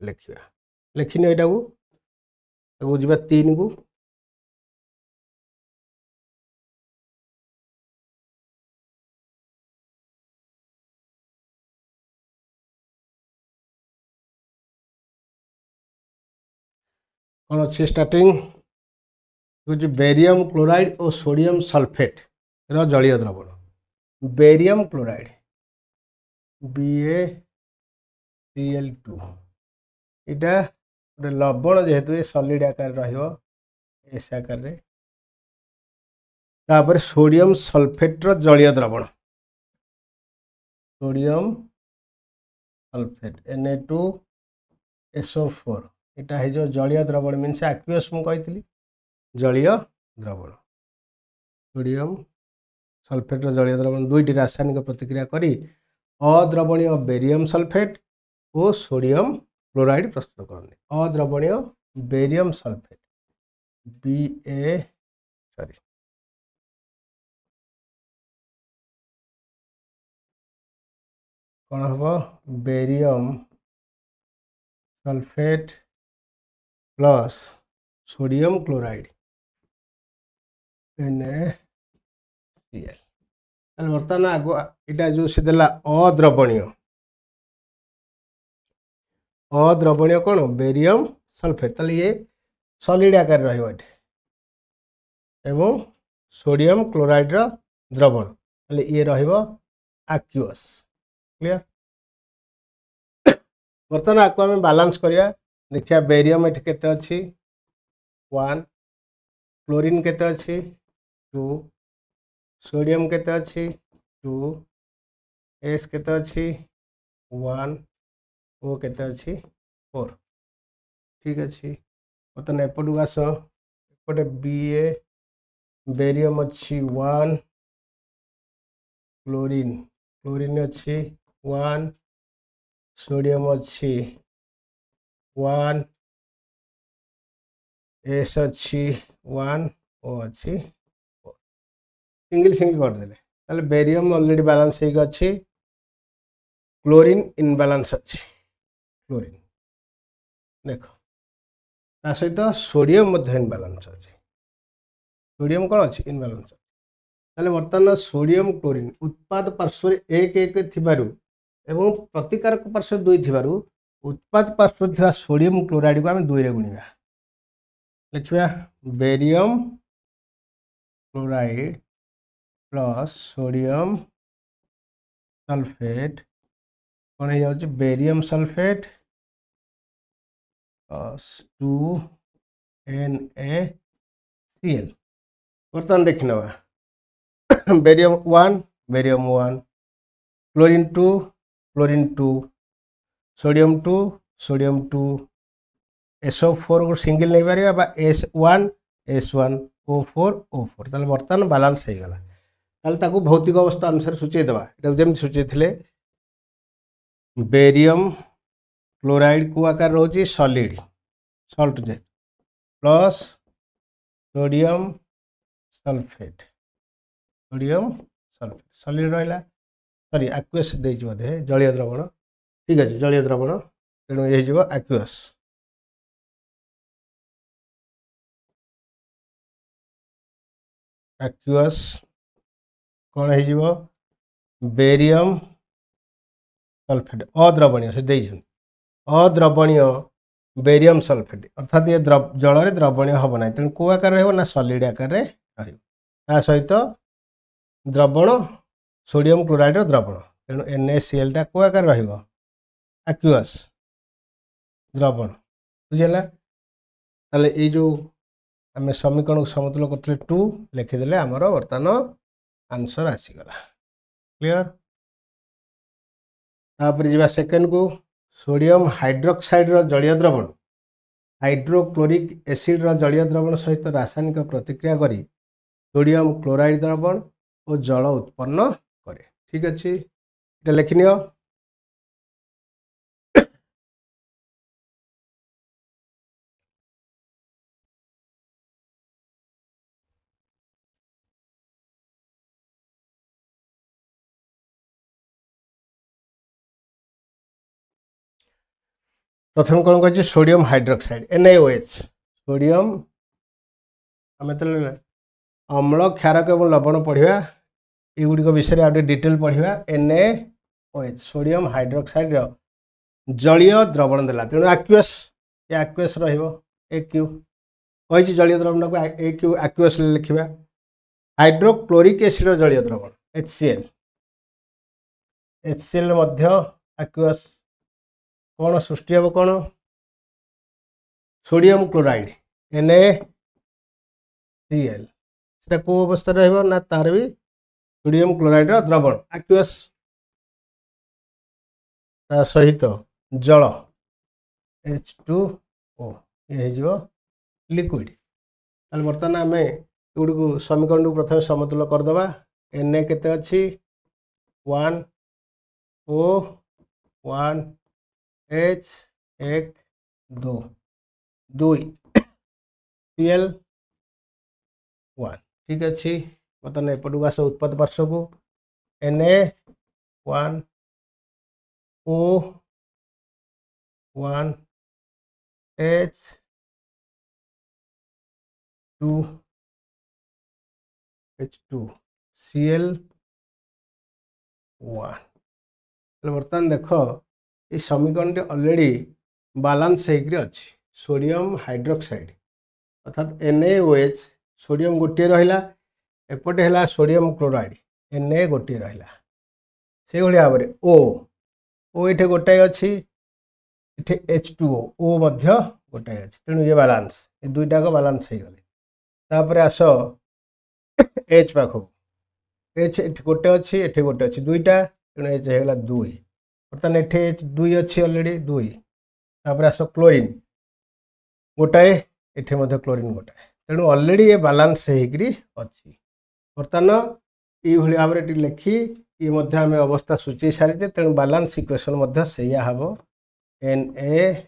लिखिए लिखिनी यहाँ को जी 3 को कौन अच्छे स्टार्टिंग हूँ बेरियम क्लोराइड और सोडियम सल्फेट रो जलीय द्रवण बेरियम क्लोराइड BaCl2 इटा गोटे लवण जेहेतु ये सॉलिड आकार रस आकार तापर सोडियम सल्फेट रो जलीय द्रवण सोडियम सल्फेट Na2SO4 इटा है जो जलीय द्रवण मीन्स एक्वियस मुझे जलीय द्रवण सोडियम सल्फेट जलीय द्रवण 2टी रासायनिक प्रतिक्रिया करी अद्रवणीय बेरियम सल्फेट और सोडियम क्लोराइड प्रस्तुत करते अद्रवणीय बेरियम सल्फेट कौन हम barium sulphate plus sodium chloride NaCl बर्तमान आग यहाँ जो सी देला अद्रवणीय कौन बेरियम सल्फेट ताले ये सॉलिड आकार रही सोडियम क्लोराइड द्रवण ताले ये एक्वियस क्लियर बर्तमान आपको आम बैलेंस करिया देखिए बेरियम ये केते अच्छी 1 क्लोरीन केते अच्छी 2 सोडियम केते अच्छी 2 एस केते अच्छी 1 ओ केते अच्छी 4 ठीक अच्छे बर्तमान एपटू आस एपटे Ba बेरियम अच्छी 1 क्लोरीन क्लोरीन अच्छी 1 सोडियम अच्छी 1 एस अच्छी 1 ओ अच्छी सिंगल सिंगल करदे ताले बेरियम ऑलरेडी बैलेंस हो अच्छी क्लोरीन इनबालांस अच्छी क्लोरीन देख ता सहित सोडियम इनबालांस अच्छी सोडियम कौन अच्छी इनबालांस ताले वर्तमान सोडियम क्लोरीन उत्पाद पार्श्व एक एक थिबारु एवं प्रतिकारक पार्श्व 2 थिबारु उत्पाद पार्श्व थिबा सोडियम क्लोराइड को आम 2 रे गुणिबा लिखिबा barium chloride plus sodium sulphate कौन हो जाउची बेरियम सल्फेट प्लस 2 NaCl वर्तमान देखि नबा बेरियम 1 क्लोरीन 2 सोडियम 2 SO4 को सिंगल नहीं पारिबा बा S1 O4 ताले वर्तमान बैलेंस हो गला ताले ताकू भौतिक अवस्था अनुसार सूचय दबा एटा जेम सूचय थिले बेरियम क्लोराइड को आकार रोची सॉलिड सॉल्ट जे प्लस सोडियम सल्फेट सॉलिड रहा सॉरी एक्वस दे बोधे जलीय द्रवण ठीक अच्छे जलीय द्रवण तेणु ये एक्वस कौन हो बेरियम सल्फेट अद्रवणीय से अद्रवणीय बेरियम सल्फेट अर्थात ये जल में द्रवणीय हम ना तेणु कौ आकार ना सॉलिड आकार सहित द्रवण सोडियम क्लोराइड द्रवण तेणु NaCl टा कौ आकार एक्वस द्रवण बुझेगा ताले ये जो आम समीकरण को समतुल करते 2 लिखिदेले आमर बर्तमान आंसर आसीगला क्लियर तापर जी सेकेंड को सोडियम हाइड्रोक्साइड जलीय द्रवण हाइड्रोक्लोरिक एसिड जलीय द्रवण सहित रासायनिक प्रतिक्रिया करी सोडियम क्लोराइड द्रवण और जल उत्पन्न करे ठीक अच्छे ये लिखिनि प्रथम कौन कह सोडियम हाइड्रोक्साइड NaOH सोडियम आम तो अम्ल क्षारक और लवण पढ़ा युड़िक विषय में आगे डिटेल पढ़ा NaOH सोडियम हाइड्रोक्साइड जलीय द्रवण देला तेणु एक्वस AQ कही जलीय द्रवण को AQ एक्वस लिखा हाइड्रोक्लोरिक एसिड जलीय द्रवण HCl एक्वस कौन सृष्टि हम कौन सोडियम क्लोराइड NaCl से कौ अवस्था रहा तार भी सोडियम क्लोराइड द्रवण एक्वस सहित जल H2O ये लिक्विड बर्तमान आम युड़ी को समीकरण को प्रथम समतुल करदे Na केते अच्छी 1 O 1 H 1 2 2 Cl 1 ठीक अच्छे बर्तमान एपटू आस उत्पाद पार्श्व को Na 1 O 1 H 2 H2 Cl 1 बर्तमान देख ये समीकरण ऑलरेडी बैलेंस अच्छी सोडियम हाइड्रोक्साइड अर्थात NaOH सोडियम गोटे रहा एपटे है सोडियम क्लोराइड Na गोटे रहा से भाव में O ये गोटाए अच्छी ये H2O O गोटाए अच्छी तेणु ये बैलेंस ये दुईटा बैलेंस हो गले तापर आस H पाख H गोटे अच्छी ये गोटे अच्छी दुईटा तेणु H होगा 2 बर्तमान ये H2 अच्छी ऑलरेडी 2 तापर आस क्लोरीन गोटाए ये क्लोरीन गोटाए तेणु ऑलरेडी ये बैलेंस होगी अच्छी बर्तमान ये भाव में लिखी ये मध्य आम अवस्था सूची सारी तेणु बालांस इक्वेशन मध्य सैया हम NaOH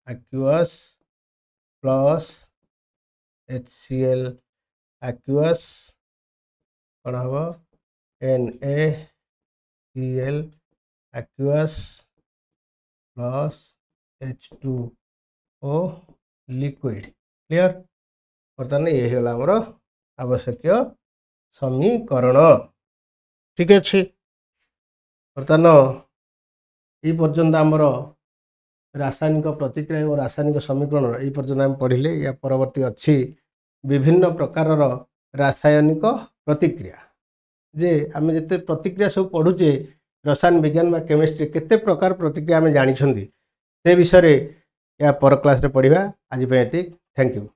aqueous plus HCl aqueous कौन हम NaCl aqueous plus H2O liquid clear बर्तमान ये होगा आमर आवश्यक समीकरण ठीक अच्छे बर्तमान ये पर्यंत आमर रासायनिक प्रतिक्रिया और रासायनिक समीकरण ये पर्यंत आम पढ़ले या परवर्ती अच्छी विभिन्न प्रकार रासायनिक प्रतिक्रिया जे आम जिते प्रतिक्रिया सब पढ़ुचे रसायन विज्ञान व केमिस्ट्री केते प्रकार प्रतिक्रिया आम जानी से विषय या पर क्लास रे पढ़ा आज थैंक यू।